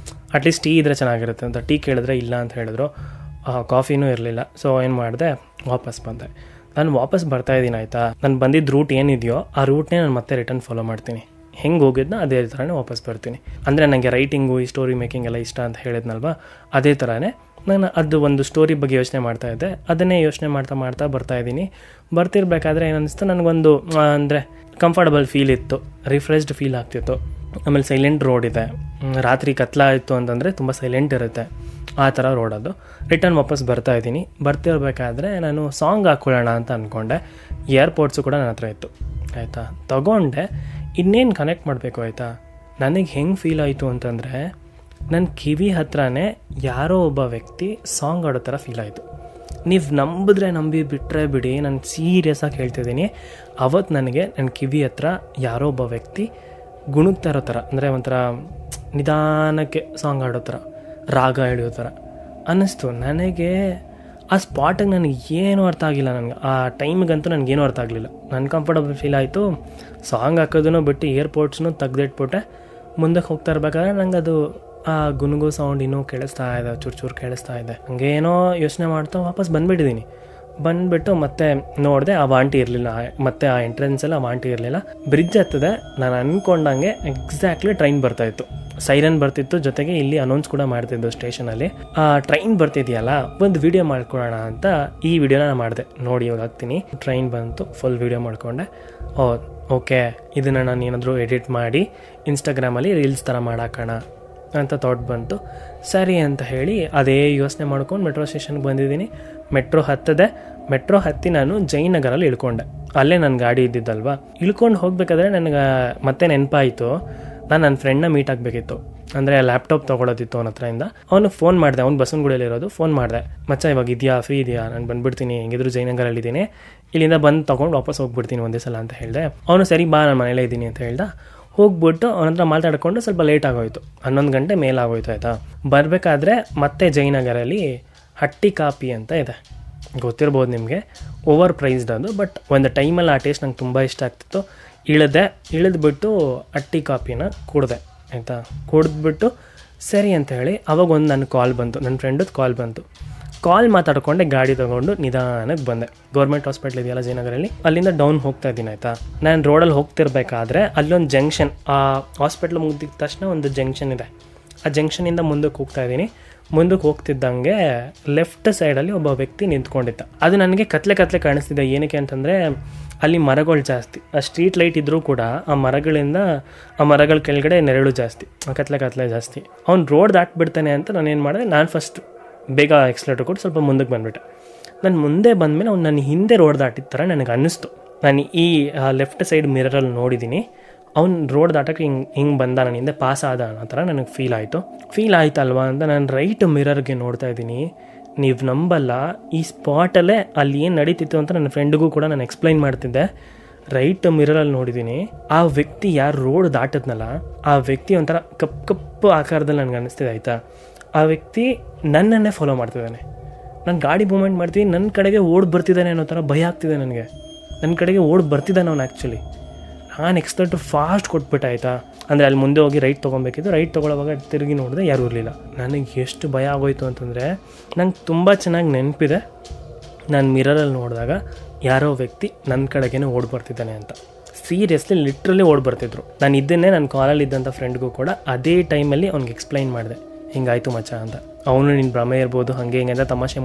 ಅಟ್ಲೀಸ್ಟ್ ಟೀ ಇದ್ದರೆ ಚೆನ್ನಾಗಿರುತ್ತೆ ಅಂತ ಟೀ ಕೇಳಿದ್ರೆ ಇಲ್ಲ ಅಂತ ಹೇಳಿದ್ರು, ಕಾಫಿನೂ ಇರಲಿಲ್ಲ. ಸೊ ಏನು ಮಾಡಿದೆ, ವಾಪಸ್ ಬಂದೆ. ನಾನು ವಾಪಸ್ ಬರ್ತಾಯಿದ್ದೀನಿ ಆಯಿತಾ. ನಾನು ಬಂದಿದ್ದ ರೂಟ್ ಏನಿದೆಯೋ ಆ ರೂಟ್ನೇ ನಾನು ಮತ್ತೆ ರಿಟರ್ನ್ ಫಾಲೋ ಮಾಡ್ತೀನಿ. ಹೆಂಗೆ ಹೋಗಿದ್ನೋ ಅದೇ ಥರನೇ ವಾಪಸ್ ಬರ್ತೀನಿ. ಅಂದರೆ ನನಗೆ ರೈಟಿಂಗು ಈ ಸ್ಟೋರಿ ಮೇಕಿಂಗ್ ಎಲ್ಲ ಇಷ್ಟ ಅಂತ ಹೇಳಿದ್ನಲ್ವ, ಅದೇ ಥರನೇ ನಾನು ಅದು ಒಂದು ಸ್ಟೋರಿ ಬಗ್ಗೆ ಯೋಚನೆ ಮಾಡ್ತಾಯಿದ್ದೆ. ಅದನ್ನೇ ಯೋಚನೆ ಮಾಡ್ತಾ ಬರ್ತಾಯಿದ್ದೀನಿ. ಬರ್ತಿರ್ಬೇಕಾದ್ರೆ ಏನನ್ನಿಸ್ತು, ನನಗೊಂದು ಅಂದರೆ ಕಂಫರ್ಟಬಲ್ ಫೀಲ್ ಇತ್ತು, ರಿಫ್ರೆಶ್ಡ್ ಫೀಲ್ ಆಗ್ತಿತ್ತು. ಆಮೇಲೆ ಸೈಲೆಂಟ್ ರೋಡ್ ಇದೆ, ರಾತ್ರಿ ಕತ್ಲಾಯಿತು ಅಂತಂದರೆ ತುಂಬ ಸೈಲೆಂಟ್ ಇರುತ್ತೆ, ಆ ಥರ ರೋಡ್ ಅದು. ರಿಟರ್ನ್ ವಾಪಸ್ ಬರ್ತಾಯಿದ್ದೀನಿ. ಬರ್ತಿರ್ಬೇಕಾದ್ರೆ ನಾನು ಸಾಂಗ್ ಹಾಕ್ಕೊಳ್ಳೋಣ ಅಂತ ಅಂದ್ಕೊಂಡೆ. ಏರ್ಪೋರ್ಟ್ಸು ಕೂಡ ನನ್ನ ಹತ್ರ ಇತ್ತು ಆಯಿತಾ. ತಗೊಂಡೆ, ಇನ್ನೇನು ಕನೆಕ್ಟ್ ಮಾಡಬೇಕು ಆಯಿತಾ. ನನಗೆ ಹೆಂಗೆ ಫೀಲ್ ಆಯಿತು ಅಂತಂದರೆ, ನನ್ನ ಕಿವಿ ಹತ್ರನೇ ಯಾರೋ ಒಬ್ಬ ವ್ಯಕ್ತಿ ಸಾಂಗ್ ಆಡೋ ಥರ ಫೀಲ್ ಆಯಿತು. ನೀವು ನಂಬಿದ್ರೆ ನಂಬಿ, ಬಿಟ್ಟರೆ ಬಿಡಿ, ನಾನು ಸೀರಿಯಸ್ಸಾಗಿ ಹೇಳ್ತಿದ್ದೀನಿ. ಅವತ್ತು ನನಗೆ ನನ್ನ ಕಿವಿ ಹತ್ರ ಯಾರೋ ಒಬ್ಬ ವ್ಯಕ್ತಿ ಗುಣಗ್ತಾ ಇರೋ ಥರ, ಅಂದರೆ ಒಂಥರ ನಿಧಾನಕ್ಕೆ ಸಾಂಗ್ ಆಡೋ ಥರ, ರಾಗ ಎಳೆಯೋ ಥರ ಅನ್ನಿಸ್ತು ನನಗೆ. ಆ ಸ್ಪಾಟಿಗೆ ನನಗೆ ಏನೂ ಅರ್ಥ ಆಗಿಲ್ಲ. ನನಗೆ ಆ ಟೈಮಿಗಂತೂ ನನಗೇನೂ ಅರ್ಥ ಆಗಲಿಲ್ಲ. ನನ್ನ ಕಂಫರ್ಟಬಲ್ ಫೀಲ್ ಆಯಿತು. ಸಾಂಗ್ ಹಾಕೋದನ್ನು ಬಿಟ್ಟು ಏರ್ಪೋರ್ಟ್ಸ್ನು ತೆಗ್ದಿಟ್ಬಿಟ್ಟೆ. ಮುಂದಕ್ಕೆ ಹೋಗ್ತಾ ಇರ್ಬೇಕಾದ್ರೆ ನಂಗೆ ಅದು ಆ ಗುನುಗು ಸೌಂಡ್ ಇನ್ನೂ ಕೇಳಿಸ್ತಾ ಇದೆ, ಚೂರು ಕೇಳಿಸ್ತಾ ಇದೆ. ಹಂಗೆ ಏನೋ ಯೋಚನೆ ಮಾಡ್ತಾ ವಾಪಸ್ ಬಂದುಬಿಟ್ಟಿದ್ದೀನಿ. ಬಂದುಬಿಟ್ಟು ಮತ್ತೆ ನೋಡಿದೆ, ಆ ಆಂಟಿ ಇರಲಿಲ್ಲ. ಮತ್ತೆ ಆ ಎಂಟ್ರೆನ್ಸಲ್ಲಿ ಆ ಆಂಟಿ ಇರಲಿಲ್ಲ. ಬ್ರಿಡ್ಜ್ ಹತ್ತದೆ, ನಾನು ಅಂದ್ಕೊಂಡಂಗೆ ಎಕ್ಸಾಕ್ಟ್ಲಿ ಟ್ರೈನ್ ಬರ್ತಾಯಿತ್ತು. ಸೈರನ್ ಬರ್ತಿತ್ತು, ಜೊತೆಗೆ ಇಲ್ಲಿ ಅನೌನ್ಸ್ ಕೂಡ ಮಾಡ್ತಿದ್ದು ಸ್ಟೇಷನಲ್ಲಿ. ಆ ಟ್ರೈನ್ ಬರ್ತಿದೆಯಲ್ಲ, ಒಂದು ವಿಡಿಯೋ ಮಾಡ್ಕೊಳ್ಳೋಣ ಅಂತ ಈ ವಿಡಿಯೋನ ನಾನು ಮಾಡಿದೆ. ನೋಡಿ ಇವಾಗ ಹಾಕ್ತೀನಿ. ಟ್ರೈನ್ ಬಂತು, ಫುಲ್ ವಿಡಿಯೋ ಮಾಡಿಕೊಂಡೆ. ಓಕೆ, ಇದನ್ನು ನಾನು ಏನಾದರೂ ಎಡಿಟ್ ಮಾಡಿ ಇನ್ಸ್ಟಾಗ್ರಾಮಲ್ಲಿ ರೀಲ್ಸ್ ಥರ ಮಾಡಾಕೋಣ ಅಂತ ಥಾಟ್ ಬಂತು. ಸರಿ ಅಂತ ಹೇಳಿ ಅದೇ ಯೋಚನೆ ಮಾಡ್ಕೊಂಡು ಮೆಟ್ರೋ ಸ್ಟೇಷನ್ಗೆ ಬಂದಿದ್ದೀನಿ. ಮೆಟ್ರೋ ಹತ್ತಿ ನಾನು ಜಯನಗರಲ್ಲಿ ಇಳ್ಕೊಂಡೆ. ಅಲ್ಲೇ ನನ್ನ ಗಾಡಿ ಇದ್ದಿದ್ದಲ್ವ. ಇಳ್ಕೊಂಡು ಹೋಗ್ಬೇಕಾದ್ರೆ ನನಗೆ ಮತ್ತೆ ನೆನಪಾಯಿತು, ನಾನು ನನ್ನ ಫ್ರೆಂಡ್ನ ಮೀಟ್ ಆಗಬೇಕಿತ್ತು. ಅಂದರೆ ಲ್ಯಾಪ್ಟಾಪ್ ತೊಗೊಳೋದಿತ್ತು ಅವನ ಹತ್ರದಿಂದ. ಅವನಿಗೆ ಫೋನ್ ಮಾಡಿದೆ, ಅವ್ನು ಬಸವನಗುಡಿಯಲ್ಲಿರೋದು. ಫೋನ್ ಮಾಡಿದೆ, ಮಚ್ಚ ಇವಾಗ ಇದೆಯಾ, ಫ್ರೀ ಇದೆಯಾ, ನಾನು ಬಂದುಬಿಡ್ತೀನಿ, ಹೆಂಗಿದ್ರು ಜಯನಗರಲ್ಲಿದ್ದೀನಿ, ಇಲ್ಲಿಂದ ಬಂದು ತೊಗೊಂಡು ವಾಪಸ್ ಹೋಗ್ಬಿಡ್ತೀನಿ ಒಂದೇ ಸಲ ಅಂತ ಹೇಳಿದೆ. ಅವನು ಸರಿ ಬಾ, ನಾನು ಮನೇಲೇ ಇದ್ದೀನಿ ಅಂತ ಹೇಳ್ದೆ. ಹೋಗ್ಬಿಟ್ಟು ಅವನ ಹತ್ರ ಮಾತಾಡಿಕೊಂಡು ಸ್ವಲ್ಪ ಲೇಟ್ ಆಗೋಯ್ತು, 11 ಗಂಟೆ ಮೇಲಾಗೋಯ್ತು ಆಯಿತಾ. ಬರಬೇಕಾದ್ರೆ ಮತ್ತೆ ಜಯನಗರಲ್ಲಿ ಹಟ್ಟಿ ಕಾಪಿ ಅಂತ ಇದೆ, ಗೊತ್ತಿರ್ಬೋದು ನಿಮಗೆ. ಓವರ್ ಪ್ರೈಸ್ಡ್ ಅದು, ಬಟ್ ಒಂದು ಟೈಮಲ್ಲಿ ಆ ಟೇಸ್ಟ್ ನಂಗೆ ತುಂಬ ಇಷ್ಟ ಆಗ್ತಿತ್ತು. ಇಳಿದ್ಬಿಟ್ಟು ಹಟ್ಟಿ ಕಾಪಿನ ಕುಡಿದೆ ಆಯಿತಾ. ಕುಡಿದ್ಬಿಟ್ಟು ಸರಿ ಅಂತ ಹೇಳಿ ಅವಾಗ ಒಂದು ನನ್ನ ಕಾಲ್ ಬಂತು, ನನ್ನ ಫ್ರೆಂಡದ್ದು ಕಾಲ್ ಬಂತು. ಕಾಲ್ ಮಾತಾಡ್ಕೊಂಡೆ ಗಾಡಿ ತೊಗೊಂಡು ನಿಧಾನಕ್ಕೆ ಬಂದೆ. ಗೌರ್ಮೆಂಟ್ ಹಾಸ್ಪಿಟ್ಲ್ ಇದೆಯಲ್ಲ ಜಯನಗರಲ್ಲಿ, ಅಲ್ಲಿಂದ ಡೌನ್ ಹೋಗ್ತಾ ಇದ್ದೀನಿ ಆಯಿತಾ. ನಾನು ರೋಡಲ್ಲಿ ಹೋಗ್ತಿರ್ಬೇಕಾದ್ರೆ ಅಲ್ಲೊಂದು ಜಂಕ್ಷನ್, ಆ ಹಾಸ್ಪಿಟ್ಲ್ ಮುಗಿದ ತಕ್ಷಣ ಒಂದು ಜಂಕ್ಷನ್ ಇದೆ. ಆ ಜಂಕ್ಷನಿಂದ ಮುಂದಕ್ಕೆ ಹೋಗ್ತಾ ಇದ್ದೀನಿ. ಮುಂದಕ್ಕೆ ಹೋಗ್ತಿದ್ದಂಗೆ ಲೆಫ್ಟ್ ಸೈಡಲ್ಲಿ ಒಬ್ಬ ವ್ಯಕ್ತಿ ನಿಂತ್ಕೊಂಡಿದ್ದ. ಅದು ನನಗೆ ಕತ್ಲೆ ಕಾಣಿಸ್ತಿದೆ. ಏನಕ್ಕೆ ಅಂತಂದರೆ ಅಲ್ಲಿ ಮರಗಳು ಜಾಸ್ತಿ, ಆ ಸ್ಟ್ರೀಟ್ ಲೈಟ್ ಇದ್ದರೂ ಕೂಡ ಆ ಮರಗಳ ಕೆಳಗಡೆ ನೆರಳು ಜಾಸ್ತಿ, ಕತ್ಲೆ ಜಾಸ್ತಿ. ಅವ್ನು ರೋಡ್ ದಾಟ್ಬಿಡ್ತಾನೆ ಅಂತ ನಾನೇನು ಮಾಡಿದೆ, ನಾನು ಫಸ್ಟ್ ಬೇಗ ಎಕ್ಸ್ಲೇಟರ್ ಕೊಟ್ಟು ಸ್ವಲ್ಪ ಮುಂದಕ್ಕೆ ಬಂದುಬಿಟ್ಟೆ. ನಾನು ಮುಂದೆ ಬಂದಮೇಲೆ ಅವ್ನು ನನ್ನ ಹಿಂದೆ ರೋಡ್ ದಾಟಿದ ಥರ ನನಗೆ ಅನ್ನಿಸ್ತು. ನಾನು ಈ ಲೆಫ್ಟ್ ಸೈಡ್ ಮಿರರಲ್ಲಿ ನೋಡಿದ್ದೀನಿ, ಅವ್ನು ರೋಡ್ ದಾಟಕ್ಕೆ ಹಿಂಗೆ ಬಂದ, ನನ್ನ ಹಿಂದೆ ಪಾಸ್ ಆದ ಅನ್ನೋ ಥರ ನನಗೆ ಫೀಲ್ ಆಯ್ತಲ್ವಾ ಅಂತ ನಾನು ರೈಟ್ ಮಿರರ್ಗೆ ನೋಡ್ತಾ ಇದ್ದೀನಿ. ನೀವು ನಂಬಲ್ಲ, ಈ ಸ್ಪಾಟಲ್ಲೇ ಅಲ್ಲಿ ಏನು ನಡೀತಿತ್ತು ಅಂತ ನನ್ನ ಫ್ರೆಂಡಿಗೂ ಕೂಡ ನಾನು ಎಕ್ಸ್ಪ್ಲೈನ್ ಮಾಡ್ತಿದ್ದೆ. ರೈಟ್ ಮಿರರಲ್ಲಿ ನೋಡಿದ್ದೀನಿ, ಆ ವ್ಯಕ್ತಿ ಯಾರು ರೋಡ್ ದಾಟದ್ನಲ್ಲ, ಆ ವ್ಯಕ್ತಿ ಒಂಥರ ಕಪ್ಪು ಆಕಾರದಲ್ಲಿ ನನಗೆ ಅನ್ನಿಸ್ತಿದೆ ಆಯಿತಾ. ಆ ವ್ಯಕ್ತಿ ನನ್ನನ್ನೇ ಫಾಲೋ ಮಾಡ್ತಿದ್ದಾನೆ. ನಾನು ಗಾಡಿ ಮೂವ್ಮೆಂಟ್ ಮಾಡ್ತೀನಿ, ನನ್ನ ಕಡೆಗೆ ಓಡಿ ಬರ್ತಿದ್ದಾನೆ ಅನ್ನೋ ಥರ ಭಯ ಆಗ್ತಿದೆ ನನಗೆ. ನನ್ನ ಕಡೆಗೆ ಓಡಿ ಬರ್ತಿದ್ದಾನೆ ಅವನು. ಆ್ಯಕ್ಚುಲಿ ನಾನು ಎಕ್ಸ್ಲೇಟರ್ ಫಾಸ್ಟ್ ಕೊಟ್ಬಿಟ್ಟೆ ಆಯಿತಾ. ಅಂದರೆ ಅಲ್ಲಿ ಮುಂದೆ ಹೋಗಿ ರೈಟ್ ತೊಗೊಬೇಕಿತ್ತು. ರೈಟ್ ತೊಗೊಳ್ಳೋವಾಗ ತಿರುಗಿ ನೋಡಿದೆ, ಯಾರೂ ಇರಲಿಲ್ಲ. ನನಗೆ ಎಷ್ಟು ಭಯ ಆಗೋಯ್ತು ಅಂತಂದರೆ, ನಂಗೆ ತುಂಬ ಚೆನ್ನಾಗಿ ನೆನಪಿದೆ, ನಾನು ಮಿರರಲ್ಲಿ ನೋಡಿದಾಗ ಯಾರೋ ವ್ಯಕ್ತಿ ನನ್ನ ಕಡೆಗೇ ಓಡಿ ಬರ್ತಿದ್ದಾನೆ ಅಂತ. ಸೀರಿಯಸ್ಲಿ ಲಿಟ್ರಲಿ ಓಡಿ ಬರ್ತಿದ್ರು. ನಾನು ಇದನ್ನೇ ನನ್ನ ಕಾಲಲ್ಲಿ ಇದ್ದಂಥ ಫ್ರೆಂಡ್ಗೂ ಕೂಡ ಅದೇ ಟೈಮಲ್ಲಿ ಅವ್ನಿಗೆ ಎಕ್ಸ್ಪ್ಲೈನ್ ಮಾಡಿದೆ, ಹಿಂಗಾಯ್ತು ಮಚ್ಚ ಅಂತ. ಅವನು ನಿನ್ನ ಭ್ರಮೆ ಇರ್ಬೋದು, ಹಾಗೆ ಹಿಂಗೆ ಅಂತ ತಮಾಷೆ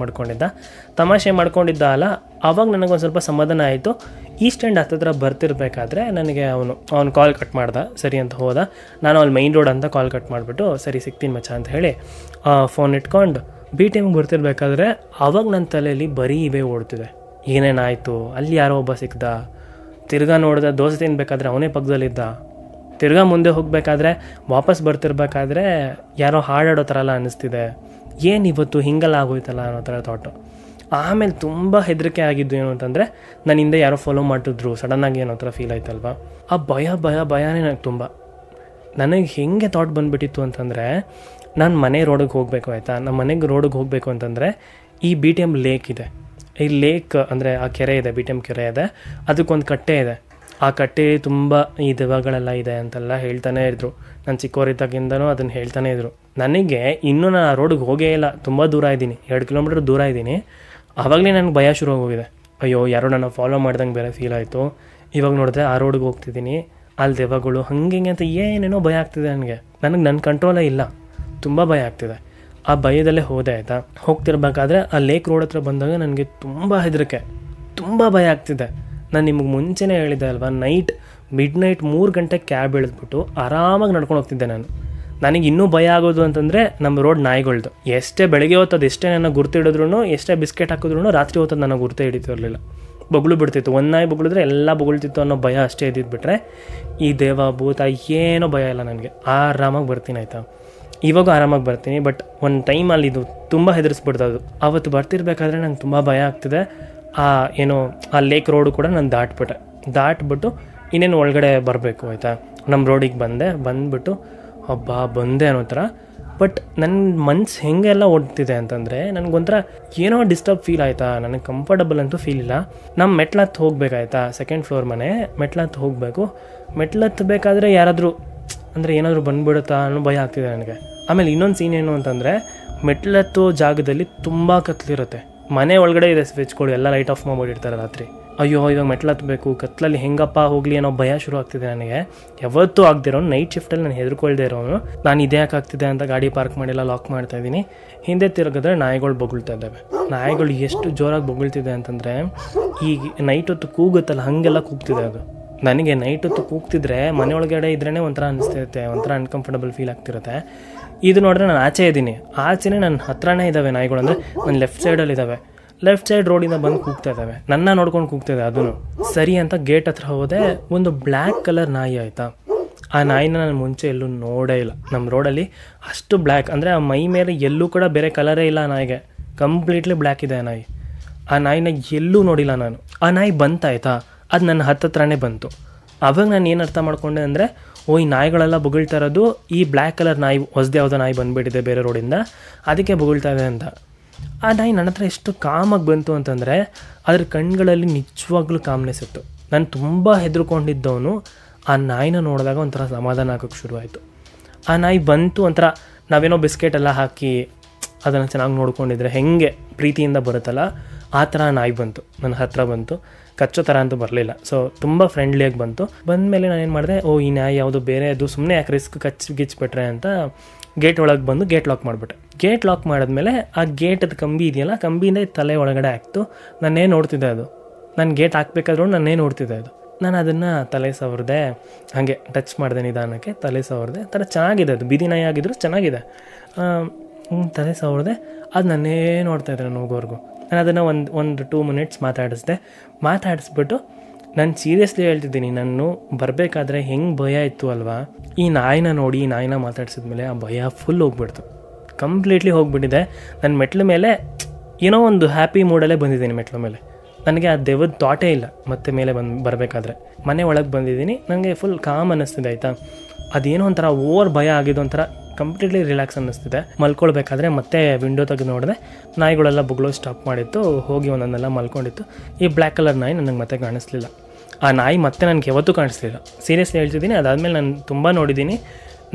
ಮಾಡ್ಕೊಂಡಿದ್ದ ಅಲ್ಲ. ಆವಾಗ ನನಗೊಂದು ಸ್ವಲ್ಪ ಸಮಾಧಾನ ಆಯಿತು. ಈಸ್ಟ್ ಎಂಡ್ ಹತ್ತಿರ ಬರ್ತಿರ್ಬೇಕಾದ್ರೆ ನನಗೆ ಅವನು ಕಾಲ್ ಕಟ್ ಮಾಡ್ದ, ಸರಿ ಅಂತ ಹೋದ. ನಾನು ಅಲ್ಲಿ ಮೈನ್ ರೋಡ್ ಅಂತ ಕಾಲ್ ಕಟ್ ಮಾಡಿಬಿಟ್ಟು ಸರಿ ಸಿಗ್ತೀನಿ ಮಚ್ಚ ಅಂತ ಹೇಳಿ ಫೋನ್ ಇಟ್ಕೊಂಡು BTMಗೆ ಬರ್ತಿರ್ಬೇಕಾದ್ರೆ ಆವಾಗ ನನ್ನ ತಲೆಯಲ್ಲಿ ಬರೀ ಇವೇ ಓಡ್ತಿದೆ. ಏನೇನಾಯಿತು, ಅಲ್ಲಿ ಯಾರೋ ಒಬ್ಬ ಸಿಕ್ದ, ತಿರ್ಗಾ ನೋಡಿದೆ ದೋಸೆ ತಿನ್ಬೇಕಾದ್ರೆ ಅವನೇ ಪಕ್ಕದಲ್ಲಿದ್ದ, ತಿರ್ಗಾ ಮುಂದೆ ಹೋಗಬೇಕಾದ್ರೆ ವಾಪಸ್ ಬರ್ತಿರ್ಬೇಕಾದ್ರೆ ಯಾರೋ ಹಾಡಾಡೋ ಥರ ಎಲ್ಲ ಅನ್ನಿಸ್ತಿದೆ, ಏನು ಇವತ್ತು ಹಿಂಗೆಲ್ಲ ಆಗೋಯ್ತಲ್ಲ ಅನ್ನೋ ಥರ ಥಾಟು. ಆಮೇಲೆ ತುಂಬ ಹೆದರಿಕೆ ಆಗಿದ್ದು ಏನು ಅಂತಂದರೆ, ನನ್ನ ಹಿಂದೆ ಯಾರೋ ಫಾಲೋ ಮಾಡ್ತಿದ್ರು, ಸಡನ್ನಾಗಿ ಏನೋ ಥರ ಫೀಲ್ ಆಯ್ತಲ್ವ. ಆ ಭಯನೇ ನನಗೆ ತುಂಬ. ನನಗೆ ಹೆಂಗೆ ಥಾಟ್ ಬಂದುಬಿಟ್ಟಿತ್ತು ಅಂತಂದರೆ, ನಾನು ಮನೆ ರೋಡಿಗೆ ಹೋಗಬೇಕು ಆಯಿತಾ. ನಮ್ಮ ಮನೆಗೆ ರೋಡಿಗೆ ಹೋಗಬೇಕು ಅಂತಂದರೆ ಈ BTM ಲೇಕ್ ಇದೆ. ಈ ಲೇಕ್ ಅಂದರೆ ಆ ಕೆರೆ ಇದೆ, BTM ಕೆರೆ ಇದೆ, ಅದಕ್ಕೊಂದು ಕಟ್ಟೆ ಇದೆ. ಆ ಕಟ್ಟೆ ತುಂಬ ಈ ದೆವ್ವಗಳೆಲ್ಲ ಇದೆ ಅಂತೆಲ್ಲ ಹೇಳ್ತಾನೆ ಇದ್ರು. ನಾನು ಚಿಕ್ಕವರಿದ್ದಾಗಿಂದನೂ ಅದನ್ನು ಹೇಳ್ತಾನೆ ಇದ್ರು. ನನಗೆ ಇನ್ನೂ ನಾನು ಆ ರೋಡಿಗೆ ಹೋಗೇ ಇಲ್ಲ, ತುಂಬ ದೂರ ಇದ್ದೀನಿ, 2 ಕಿಲೋಮೀಟ್ರ್ ದೂರ ಇದ್ದೀನಿ. ಆವಾಗಲೇ ನನಗೆ ಭಯ ಶುರು ಹೋಗಿದೆ. ಅಯ್ಯೋ ಯಾರೋ ನನ್ನ ಫಾಲೋ ಮಾಡ್ದಂಗೆ ಬೇರೆ ಫೀಲ್ ಆಯಿತು. ಇವಾಗ ನೋಡಿದ್ರೆ ಆ ರೋಡಿಗೆ ಹೋಗ್ತಿದ್ದೀನಿ, ಅಲ್ಲಿ ದೆವ್ವಗಳು ಹಂಗೆ ಅಂತ ಏನೇನೋ ಭಯ ಆಗ್ತಿದೆ ನನಗೆ ನನ್ನ ಕಂಟ್ರೋಲೇ ಇಲ್ಲ, ತುಂಬ ಭಯ ಆಗ್ತಿದೆ. ಆ ಭಯದಲ್ಲೇ ಹೋದೆ ಆಯಿತಾ. ಹೋಗ್ತಿರ್ಬೇಕಾದ್ರೆ ಆ ಲೇಕ್ ರೋಡ್ ಹತ್ರ ಬಂದಾಗ ನನಗೆ ತುಂಬ ಹೆದರಿಕೆ, ತುಂಬ ಭಯ ಆಗ್ತಿದೆ. ನಾನು ನಿಮಗೆ ಮುಂಚೆನೇ ಹೇಳಿದ್ದೆ ಅಲ್ವಾ, ಮಿಡ್ ನೈಟ್ 3 ಗಂಟೆಗೆ ಕ್ಯಾಬ್ ಇಳಿದ್ಬಿಟ್ಟು ಆರಾಮಾಗಿ ನಡ್ಕೊಂಡು ಹೋಗ್ತಿದ್ದೆ ನಾನು. ನನಗೆ ಇನ್ನೂ ಭಯ ಆಗೋದು ಅಂತಂದರೆ ನಮ್ಮ ರೋಡ್ ನಾಯಿಗಳ್ದು. ಎಷ್ಟೇ ಬೆಳಗ್ಗೆ ಹೊತ್ತದು ಎಷ್ಟೇ ನನ್ನ ಗುರ್ತಿಡಿದ್ರು, ಎಷ್ಟೇ ಬಿಸ್ಕೆಟ್ ಹಾಕಿದ್ರು ರಾತ್ರಿ ಹೊತ್ತದು ನನಗೆ ಗುರ್ತೇ ಹಿಡಿತಿರಲಿಲ್ಲ. ಬೊಗಳು ಬಿಡ್ತಿತ್ತು. ಒಂದು ನಾಯಿ ಬೊಗಳಿದ್ರೆ ಎಲ್ಲ ಬೊಗಳ್ತಿತ್ತು ಅನ್ನೋ ಭಯ ಅಷ್ಟೇ ಇದ್ದಿದ್ಬಿಟ್ರೆ ಈ ದೇವ ಭೂತ ಏನೋ ಭಯ ಇಲ್ಲ ನನಗೆ. ಆರಾಮಾಗಿ ಬರ್ತೀನಿ ಆಯಿತಾ. ಇವಾಗ ಆರಾಮಾಗಿ ಬರ್ತೀನಿ. ಬಟ್ ಒಂದು ಟೈಮಲ್ಲಿ ಇದು ತುಂಬ ಹೆದರಿಸ್ಬಿಡ್ತದು. ಅವತ್ತು ಬರ್ತಿರ್ಬೇಕಾದ್ರೆ ನಂಗೆ ತುಂಬ ಭಯ ಆಗ್ತಿದೆ. ಆ ಲೇಕ್ ರೋಡು ಕೂಡ ನಾನು ದಾಟ್ಬಿಟ್ಟು ಇನ್ನೇನು ಒಳಗಡೆ ಬರಬೇಕು ಆಯಿತಾ. ನಮ್ಮ ರೋಡಿಗೆ ಬಂದುಬಿಟ್ಟು ಬಂದೆ ಅನ್ನೋ ಥರ. ಬಟ್ ನನ್ನ ಮನ್ಸು ಹೆಂಗೆಲ್ಲ ಓಡ್ತಿದೆ ಅಂತಂದರೆ ನನಗೊಂಥರ ಏನೋ ಡಿಸ್ಟರ್ಬ್ ಫೀಲ್ ಆಯಿತಾ. ನನಗೆ ಕಂಫರ್ಟಬಲ್ ಅಂತೂ ಫೀಲ್ ಇಲ್ಲ. ನಮ್ಮ ಮೆಟ್ಲತ್ತು ಹೋಗ್ಬೇಕಾಯ್ತಾ, 2nd ಫ್ಲೋರ್ ಮನೆ, ಮೆಟ್ಲತ್ತು ಹೋಗಬೇಕು. ಬೇಕಾದರೆ ಯಾರಾದರೂ ಅಂದರೆ ಏನಾದರೂ ಬಂದುಬಿಡುತ್ತಾ ಅನ್ನೋ ಭಯ ಆಗ್ತಿದೆ ನನಗೆ. ಆಮೇಲೆ ಇನ್ನೊಂದು ಸೀನ್ ಏನು ಅಂತಂದರೆ, ಮೆಟ್ಲತ್ತು ಜಾಗದಲ್ಲಿ ತುಂಬ ಕತ್ಲಿರುತ್ತೆ. ಮನೆ ಒಳಗಡೆ ಇದೆ ಸ್ವಿಚ್ಗಳು, ಎಲ್ಲ ಲೈಟ್ ಆಫ್ ಮಾಡಿಬಿಟ್ಟಿರ್ತಾರೆ ರಾತ್ರಿ. ಅಯ್ಯೋ ಇವಾಗ ಮೆಟ್ಲತ್ತಬೇಕು, ಕತ್ಲಲ್ಲಿ ಹೆಂಗಪ್ಪ ಹೋಗಲಿ ಅನ್ನೋ ಭಯ ಶುರು ಆಗ್ತಿದೆ ನನಗೆ. ಯಾವತ್ತೂ ಆಗದಿರೋನು, ನೈಟ್ ಶಿಫ್ಟಲ್ಲಿ ನಾನು ಹೆದರ್ಕೊಳ್ದೇ ಇರೋನು. ನಾನು ಇದೇ ಯಾಕಾಗ್ತಿದೆ ಅಂತ ಗಾಡಿ ಪಾರ್ಕ್ ಮಾಡಿಲ್ಲ, ಲಾಕ್ ಮಾಡ್ತಾಯಿದ್ದೀನಿ. ಹಿಂದೆ ತಿರುಗಿದ್ರೆ ನಾಯಿಗಳು ಬೊಗಳ್ತಾ ಇದ್ದಾವೆ. ನಾಯಿಗಳು ಎಷ್ಟು ಜೋರಾಗಿ ಬೊಗಳ್ತಿದೆ ಅಂತಂದರೆ, ಈಗ ನೈಟ್ ಹೊತ್ತು ಕೂಗುತ್ತಲ್ಲ ಹಾಗೆಲ್ಲ ಕೂಗ್ತಿದೆ ಅದು. ನನಗೆ ನೈಟ್ ಹೊತ್ತು ಕೂಗ್ತಿದ್ರೆ ಮನೆ ಒಳಗಡೆ ಇದ್ರೇ ಒಂಥರ ಅನಿಸ್ತಿರುತ್ತೆ, ಒಂಥರ ಅನ್ಕಂಫರ್ಟಬಲ್ ಫೀಲ್ ಆಗ್ತಿರುತ್ತೆ. ಇದು ನೋಡಿದ್ರೆ ನಾನು ಆಚೆ ಇದ್ದೀನಿ, ಆಚೆನೇ ನನ್ನ ಹತ್ರನೇ ಇದ್ದಾವೆ ನಾಯಿಗಳು. ಅಂದರೆ ನನ್ನ ಲೆಫ್ಟ್ ಸೈಡಲ್ಲಿ ಇದ್ದಾವೆ. ಲೆಫ್ಟ್ ಸೈಡ್ ರೋಡಿಂದ ಬಂದು ಕೂಗ್ತಾ ಇದ್ದಾವೆ, ನನ್ನ ನೋಡ್ಕೊಂಡು ಕೂಗ್ತಿದೆ. ಅದೂ ಸರಿ ಅಂತ ಗೇಟ್ ಹತ್ರ ಹೋದೆ. ಒಂದು ಬ್ಲ್ಯಾಕ್ ಕಲರ್ ನಾಯಿ ಆಯಿತಾ. ಆ ನಾಯಿನ ನಾನು ಮುಂಚೆ ಎಲ್ಲೂ ನೋಡೇ ಇಲ್ಲ. ನಮ್ಮ ರೋಡಲ್ಲಿ ಅಷ್ಟು ಬ್ಲ್ಯಾಕ್, ಅಂದರೆ ಆ ಮೈ ಮೇಲೆ ಎಲ್ಲೂ ಕೂಡ ಬೇರೆ ಕಲರೇ ಇಲ್ಲ ಆ ನಾಯಿಗೆ, ಕಂಪ್ಲೀಟ್ಲಿ ಬ್ಲ್ಯಾಕ್ ಇದೆ ಆ ನಾಯಿ. ಆ ನಾಯಿನ ಎಲ್ಲೂ ನೋಡಿಲ್ಲ ನಾನು. ಆ ನಾಯಿ ಬಂತಾಯ್ತಾ, ಅದು ನನ್ನ ಹತ್ತತ್ರನೇ ಬಂತು. ಆವಾಗ ನಾನು ಏನು ಅರ್ಥ ಮಾಡ್ಕೊಂಡೆ ಅಂದರೆ, ಈ ನಾಯಿಗಳೆಲ್ಲ ಬೊಗಳ್ತಾ ಇರೋದು ಈ ಬ್ಲ್ಯಾಕ್ ಕಲರ್ ನಾಯಿ, ಹೊಸದೇ ಯಾವುದೋ ನಾಯಿ ಬಂದುಬಿಟ್ಟಿದೆ ಬೇರೆ ರೋಡಿಂದ, ಅದಕ್ಕೆ ಬೊಗಳ್ತಾ ಇದೆ ಅಂತ. ಆ ನಾಯಿ ನನ್ನ ಹತ್ರ ಎಷ್ಟು ಕಾಮಾಗಿ ಬಂತು ಅಂತಂದರೆ, ಅದ್ರ ಕಣ್ಗಳಲ್ಲಿ ನಿಜವಾಗ್ಲೂ ಕಾಮ್ನೆಸ್ ಇತ್ತು. ನಾನು ತುಂಬ ಹೆದರ್ಕೊಂಡಿದ್ದವನು ಆ ನಾಯಿನ ನೋಡಿದಾಗ ಒಂಥರ ಸಮಾಧಾನ ಆಗೋಕ್ಕೆ ಶುರುವಾಯಿತು. ಆ ನಾಯಿ ಬಂತು, ಒಂಥರ ನಾವೇನೋ ಬಿಸ್ಕೆಟೆಲ್ಲ ಹಾಕಿ ಅದನ್ನು ಚೆನ್ನಾಗಿ ನೋಡ್ಕೊಂಡಿದ್ರೆ ಹೆಂಗೆ ಪ್ರೀತಿಯಿಂದ ಬರುತ್ತಲ್ಲ ಆ ಥರ ನಾಯಿ ಬಂತು, ನನ್ನ ಹತ್ರ ಬಂತು. ಕಚ್ಚೋ ಥರ ಅಂತೂ ಬರಲಿಲ್ಲ. ಸೊ ತುಂಬ ಫ್ರೆಂಡ್ಲಿಯಾಗಿ ಬಂದಮೇಲೆ ನಾನೇನು ಮಾಡಿದೆ, ಈ ನಾಯಿ ಯಾವುದು ಬೇರೆ ಅದು, ಸುಮ್ಮನೆ ಯಾಕೆ ರಿಸ್ಕ್ ಗಿಚ್ಬಿಟ್ರೆ ಅಂತ ಗೇಟ್ ಒಳಗೆ ಬಂದು ಗೇಟ್ ಲಾಕ್ ಮಾಡಿಬಿಟ್ಟೆ. ಗೇಟ್ ಲಾಕ್ ಮಾಡಿದ್ಮೇಲೆ ಆ ಗೇಟದ ಕಂಬಿ ಇದೆಯಲ್ಲ, ಕಂಬಿಯಿಂದ ತಲೆ ಒಳಗಡೆ ಹಾಕ್ತು. ನಾನೇ ನೋಡ್ತಿದ್ದೆ ಅದು. ನಾನು ಗೇಟ್ ಹಾಕ್ಬೇಕಾದ್ರೂ ನಾನೇ ನೋಡ್ತಿದ್ದೆ ಅದು. ನಾನು ಅದನ್ನು ತಲೆ ಸವರ್ದೆ, ಹಾಗೆ ಟಚ್ ಮಾಡಿದೆ ನಿಧಾನಕ್ಕೆ, ತಲೆ ಸವರ್ದೆ. ಥರ ಚೆನ್ನಾಗಿದೆ ಅದು, ಬೀದಿ ನಾಯಿ ಆಗಿದ್ರು ಚೆನ್ನಾಗಿದೆ. ತಲೆ ಸವರ್ದೆ, ಅದು ನನ್ನೇ ನೋಡ್ತಾಯಿದ್ರೆ ನಾನು ಹೋಗೋವರೆಗೂ. ನಾನು ಅದನ್ನು ಒಂದು 2 ಮಿನಿಟ್ಸ್ ಮಾತಾಡಿಸ್ಬಿಟ್ಟು ನಾನು ಸೀರಿಯಸ್ಲಿ ಹೇಳ್ತಿದ್ದೀನಿ, ನಾನು ಬರಬೇಕಾದ್ರೆ ಹೆಂಗೆ ಭಯ ಇತ್ತು ಅಲ್ವಾ, ಈ ನಾಯಿನ ನೋಡಿ, ಈ ನಾಯಿನ ಮಾತಾಡ್ಸಿದ್ಮೇಲೆ ಆ ಭಯ ಫುಲ್ ಹೋಗ್ಬಿಡ್ತು, ಕಂಪ್ಲೀಟ್ಲಿ ಹೋಗ್ಬಿಟ್ಟಿದೆ. ನನ್ನ ಮೆಟ್ಲ ಮೇಲೆ ಏನೋ ಒಂದು ಹ್ಯಾಪಿ ಮೂಡಲ್ಲೇ ಬಂದಿದ್ದೀನಿ. ಮೆಟ್ಲ ಮೇಲೆ ನನಗೆ ಆ ದೆವ್ವದ ಥಾಟೇ ಇಲ್ಲ. ಮತ್ತೆ ಮೇಲೆ ಬರಬೇಕಾದ್ರೆ ಮನೆ ಒಳಗೆ ಬಂದಿದ್ದೀನಿ, ನನಗೆ ಫುಲ್ ಕಾಮ್ ಅನ್ನಿಸ್ತಿದೆ ಆಯಿತಾ. ಅದೇನೋ ಒಂಥರ ಓವರ್ ಭಯ ಆಗಿದ್ದು, ಒಂಥರ ಕಂಪ್ಲೀಟ್ಲಿ ರಿಲ್ಯಾಕ್ಸ್ ಅನ್ನಿಸ್ತಿದೆ. ಮಲ್ಕೊಳ್ಬೇಕಾದ್ರೆ ಮತ್ತೆ ವಿಂಡೋ ತೆಗೆದು ನೋಡಿದೆ, ನಾಯಿಗಳೆಲ್ಲ ಬೊಗಳೋ ಸ್ಟಾಪ್ ಮಾಡಿತ್ತು, ಹೋಗಿ ಒಂದೊಂದೆಲ್ಲ ಮಲ್ಕೊಂಡಿತ್ತು. ಈ ಬ್ಲ್ಯಾಕ್ ಕಲರ್ ನಾಯಿ ನನಗೆ ಮತ್ತೆ ಕಾಣಿಸ್ಲಿಲ್ಲ. ಆ ನಾಯಿ ಮತ್ತೆ ನನಗೆ ಯಾವತ್ತೂ ಕಾಣಿಸ್ಲಿಲ್ಲ, ಸೀರಿಯಸ್ಲಿ ಹೇಳ್ತಿದ್ದೀನಿ. ಅದಾದಮೇಲೆ ನಾನು ತುಂಬ ನೋಡಿದ್ದೀನಿ,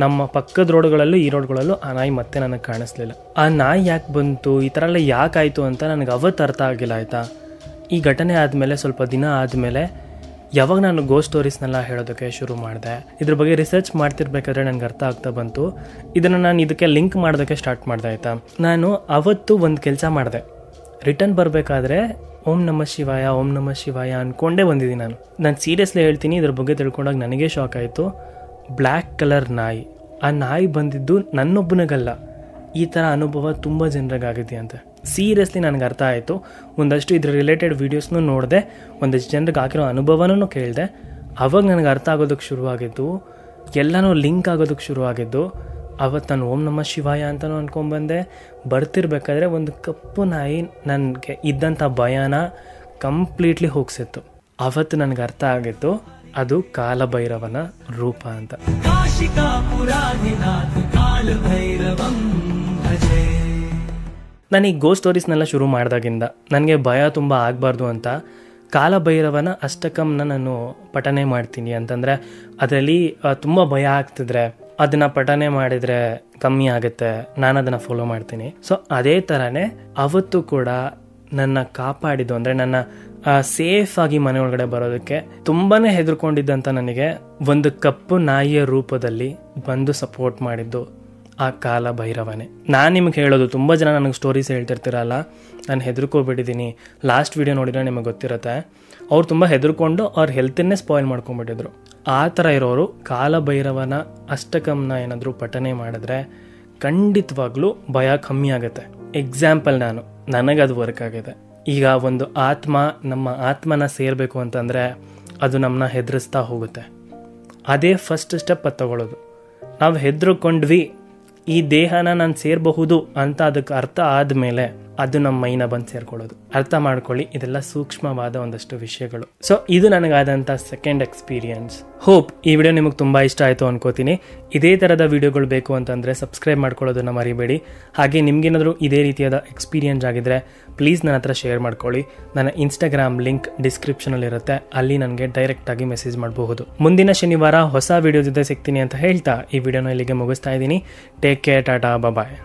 ನಮ್ಮ ಪಕ್ಕದ ರೋಡ್ಗಳಲ್ಲೂ ಈ ರೋಡ್ಗಳಲ್ಲೂ ಆ ನಾಯಿ ಮತ್ತೆ ನನಗೆ ಕಾಣಿಸ್ಲಿಲ್ಲ. ಆ ನಾಯಿ ಯಾಕೆ ಬಂತು, ಈ ಥರ ಎಲ್ಲ ಯಾಕಾಯಿತು ಅಂತ ನನಗೆ ಅವತ್ತು ಅರ್ಥ ಆಗಿಲ್ಲ ಆಯಿತಾ. ಈ ಘಟನೆ ಆದಮೇಲೆ ಸ್ವಲ್ಪ ದಿನ ಆದಮೇಲೆ ಯಾವಾಗ ನಾನು ಗೋಸ್ಟ್ ಸ್ಟೋರೀಸ್ನೆಲ್ಲ ಹೇಳೋದಕ್ಕೆ ಶುರು ಮಾಡಿದೆ, ಇದ್ರ ಬಗ್ಗೆ ರಿಸರ್ಚ್ ಮಾಡ್ತಿರ್ಬೇಕಾದ್ರೆ ನನಗೆ ಅರ್ಥ ಆಗ್ತಾ ಬಂತು. ಇದನ್ನು ನಾನು ಇದಕ್ಕೆ ಲಿಂಕ್ ಮಾಡೋದಕ್ಕೆ ಸ್ಟಾರ್ಟ್ ಮಾಡಿದೆ ಆಯಿತಾ. ನಾನು ಅವತ್ತು ಒಂದು ಕೆಲಸ ಮಾಡಿದೆ, ರಿಟರ್ನ್ ಬರಬೇಕಾದ್ರೆ ಓಂ ನಮಃ ಶಿವಾಯ ಅಂದ್ಕೊಂಡೇ ಬಂದಿದ್ದೀನಿ ನಾನು ಸೀರಿಯಸ್ಲಿ ಹೇಳ್ತೀನಿ. ಇದ್ರ ಬಗ್ಗೆ ತಿಳ್ಕೊಂಡಾಗ ನನಗೇ ಶಾಕ್ ಆಯಿತು. ಬ್ಲ್ಯಾಕ್ ಕಲರ್ ನಾಯಿ, ಆ ನಾಯಿ ಬಂದಿದ್ದು ನನ್ನೊಬ್ಬನಿಗಲ್ಲ, ಈ ಥರ ಅನುಭವ ತುಂಬ ಜನರಿಗಾಗಿದೆ ಅಂತ ಸೀರಿಯಸ್ಲಿ ನನಗೆ ಅರ್ಥ ಆಯಿತು. ಒಂದಷ್ಟು ಇದ್ರ ರಿಲೇಟೆಡ್ ವೀಡಿಯೋಸ್ನೂ ನೋಡಿದೆ, ಒಂದಷ್ಟು ಜನರಿಗೆ ಆಗಿರೋ ಅನುಭವನೂ ಕೇಳಿದೆ. ಅವಾಗ ನನಗೆ ಅರ್ಥ ಆಗೋದಕ್ಕೆ ಶುರುವಾಗಿದ್ದು, ಎಲ್ಲನೂ ಲಿಂಕ್ ಆಗೋದಕ್ಕೆ ಶುರುವಾಗಿದ್ದು. ಅವತ್ತು ನಾನು ಓಂ ನಮಃ ಶಿವಾಯ ಅಂತಲೂ ಅಂದ್ಕೊಂಡ್ಬಂದೆ. ಬರ್ತಿರ್ಬೇಕಾದ್ರೆ ಒಂದು ಕಪ್ಪು ನಾಯಿ ನನಗೆ ಇದ್ದಂಥ ಭಯನ ಕಂಪ್ಲೀಟ್ಲಿ ಹೋಗಿಸಿತ್ತು. ಅವತ್ತು ನನಗೆ ಅರ್ಥ ಆಗಿತ್ತು, ಅದು ಕಾಲಭೈರವನ ರೂಪ ಅಂತ. ನಾನು ಈ ಗೋಸ್ಟ್ ಸ್ಟೋರೀಸ್ನೆಲ್ಲ ಶುರು ಮಾಡಿದಾಗಿಂದ ನನಗೆ ಭಯ ತುಂಬ ಆಗಬಾರ್ದು ಅಂತ ಕಾಲಭೈರವನ ಅಷ್ಟಕಂನ ನಾನು ಪಠನೆ ಮಾಡ್ತೀನಿ. ಅಂತಂದರೆ ಅದರಲ್ಲಿ ತುಂಬ ಭಯ ಆಗ್ತಿದ್ರೆ ಅದನ್ನು ಪಠನೆ ಮಾಡಿದರೆ ಕಮ್ಮಿ ಆಗುತ್ತೆ, ನಾನು ಅದನ್ನು ಫಾಲೋ ಮಾಡ್ತೀನಿ. ಸೊ ಅದೇ ಥರನೇ ಅವತ್ತು ಕೂಡ ನನ್ನ ಕಾಪಾಡಿದ್ದು ಅಂದರೆ ನನ್ನ ಸೇಫಾಗಿ ಮನೆ ಒಳಗಡೆ ಬರೋದಕ್ಕೆ ತುಂಬಾ ಹೆದರ್ಕೊಂಡಿದ್ದಂಥ ನನಗೆ ಒಂದು ಕಪ್ಪು ನಾಯಿಯ ರೂಪದಲ್ಲಿ ಬಂದು ಸಪೋರ್ಟ್ ಮಾಡಿದ್ದು ಆ ಕಾಲಭೈರವನೇ. ನಾನು ನಿಮ್ಗೆ ಹೇಳೋದು, ತುಂಬ ಜನ ನನಗೆ ಸ್ಟೋರೀಸ್ ಹೇಳ್ತಿರ್ತೀರಲ್ಲ, ನಾನು ಹೆದರ್ಕೋಬಿಟ್ಟಿದ್ದೀನಿ. ಲಾಸ್ಟ್ ವಿಡಿಯೋ ನೋಡಿದ್ರೆ ನಿಮಗೆ ಗೊತ್ತಿರುತ್ತೆ, ಅವ್ರು ತುಂಬ ಹೆದರ್ಕೊಂಡು ಅವ್ರ ಹೆಲ್ತನ್ನೇ ಸ್ಪಾಯ್ಲ್ ಮಾಡ್ಕೊಂಡ್ಬಿಟ್ಟಿದ್ರು. ಆ ಥರ ಇರೋರು ಕಾಲಭೈರವನ ಅಷ್ಟಕಂನ ಏನಾದರೂ ಪಠನೆ ಮಾಡಿದ್ರೆ ಖಂಡಿತವಾಗ್ಲೂ ಭಯ ಕಮ್ಮಿ ಆಗುತ್ತೆ. ಎಕ್ಸಾಂಪಲ್ ನನಗದು ವರ್ಕ್ ಆಗಿದೆ. ಈಗ ಒಂದು ಆತ್ಮ ನಮ್ಮ ಆತ್ಮನ ಸೇರಬೇಕು ಅಂತಂದರೆ ಅದು ನಮ್ಮನ್ನ ಹೆದರಿಸ್ತಾ ಹೋಗುತ್ತೆ. ಅದೇ ಫಸ್ಟ್ ಸ್ಟೆಪ್ ಅದು ತಗೊಳ್ಳೋದು. ನಾವು ಹೆದರ್ಕೊಂಡ್ವಿ, ಈ ದೇಹನ ನಾನು ಸೇರಬಹುದು ಅಂತ ಅದಕ್ಕೆ ಅರ್ಥ ಆದಮೇಲೆ ಅದು ನಮ್ಮ ಮೈನ ಬಂದು ಸೇರ್ಕೊಳ್ಳೋದು. ಅರ್ಥ ಮಾಡ್ಕೊಳ್ಳಿ, ಇದೆಲ್ಲ ಸೂಕ್ಷ್ಮವಾದ ಒಂದಷ್ಟು ವಿಷಯಗಳು. ಸೊ ಇದು ನನಗಾದಂಥ ಸೆಕೆಂಡ್ ಎಕ್ಸ್ಪೀರಿಯನ್ಸ್. ಹೋಪ್ ಈ ವಿಡಿಯೋ ನಿಮಗೆ ತುಂಬ ಇಷ್ಟ ಆಯಿತು ಅನ್ಕೋತೀನಿ. ಇದೇ ಥರದ ವಿಡಿಯೋಗಳು ಬೇಕು ಅಂತಂದರೆ ಸಬ್ಸ್ಕ್ರೈಬ್ ಮಾಡ್ಕೊಳ್ಳೋದನ್ನು ಮರಿಬೇಡಿ. ಹಾಗೆ ನಿಮ್ಗೇನಾದರೂ ಇದೇ ರೀತಿಯಾದ ಎಕ್ಸ್ಪೀರಿಯನ್ಸ್ ಆಗಿದ್ರೆ ಪ್ಲೀಸ್ ನನ್ನ ಹತ್ರ ಶೇರ್ ಮಾಡ್ಕೊಳ್ಳಿ. ನನ್ನ ಇನ್ಸ್ಟಾಗ್ರಾಮ್ ಲಿಂಕ್ ಡಿಸ್ಕ್ರಿಪ್ಷನಲ್ಲಿರುತ್ತೆ, ಅಲ್ಲಿ ನನಗೆ ಡೈರೆಕ್ಟಾಗಿ ಮೆಸೇಜ್ ಮಾಡಬಹುದು. ಮುಂದಿನ ಶನಿವಾರ ಹೊಸ ವಿಡಿಯೋ ಜೊತೆ ಸಿಗ್ತೀನಿ ಅಂತ ಹೇಳ್ತಾ ಈ ವಿಡಿಯೋನ ಇಲ್ಲಿಗೆ ಮುಗಿಸ್ತಾ ಇದ್ದೀನಿ. ಟೇಕ್ ಕೇರ್, ಟಾಟಾ, ಬಾಯ್.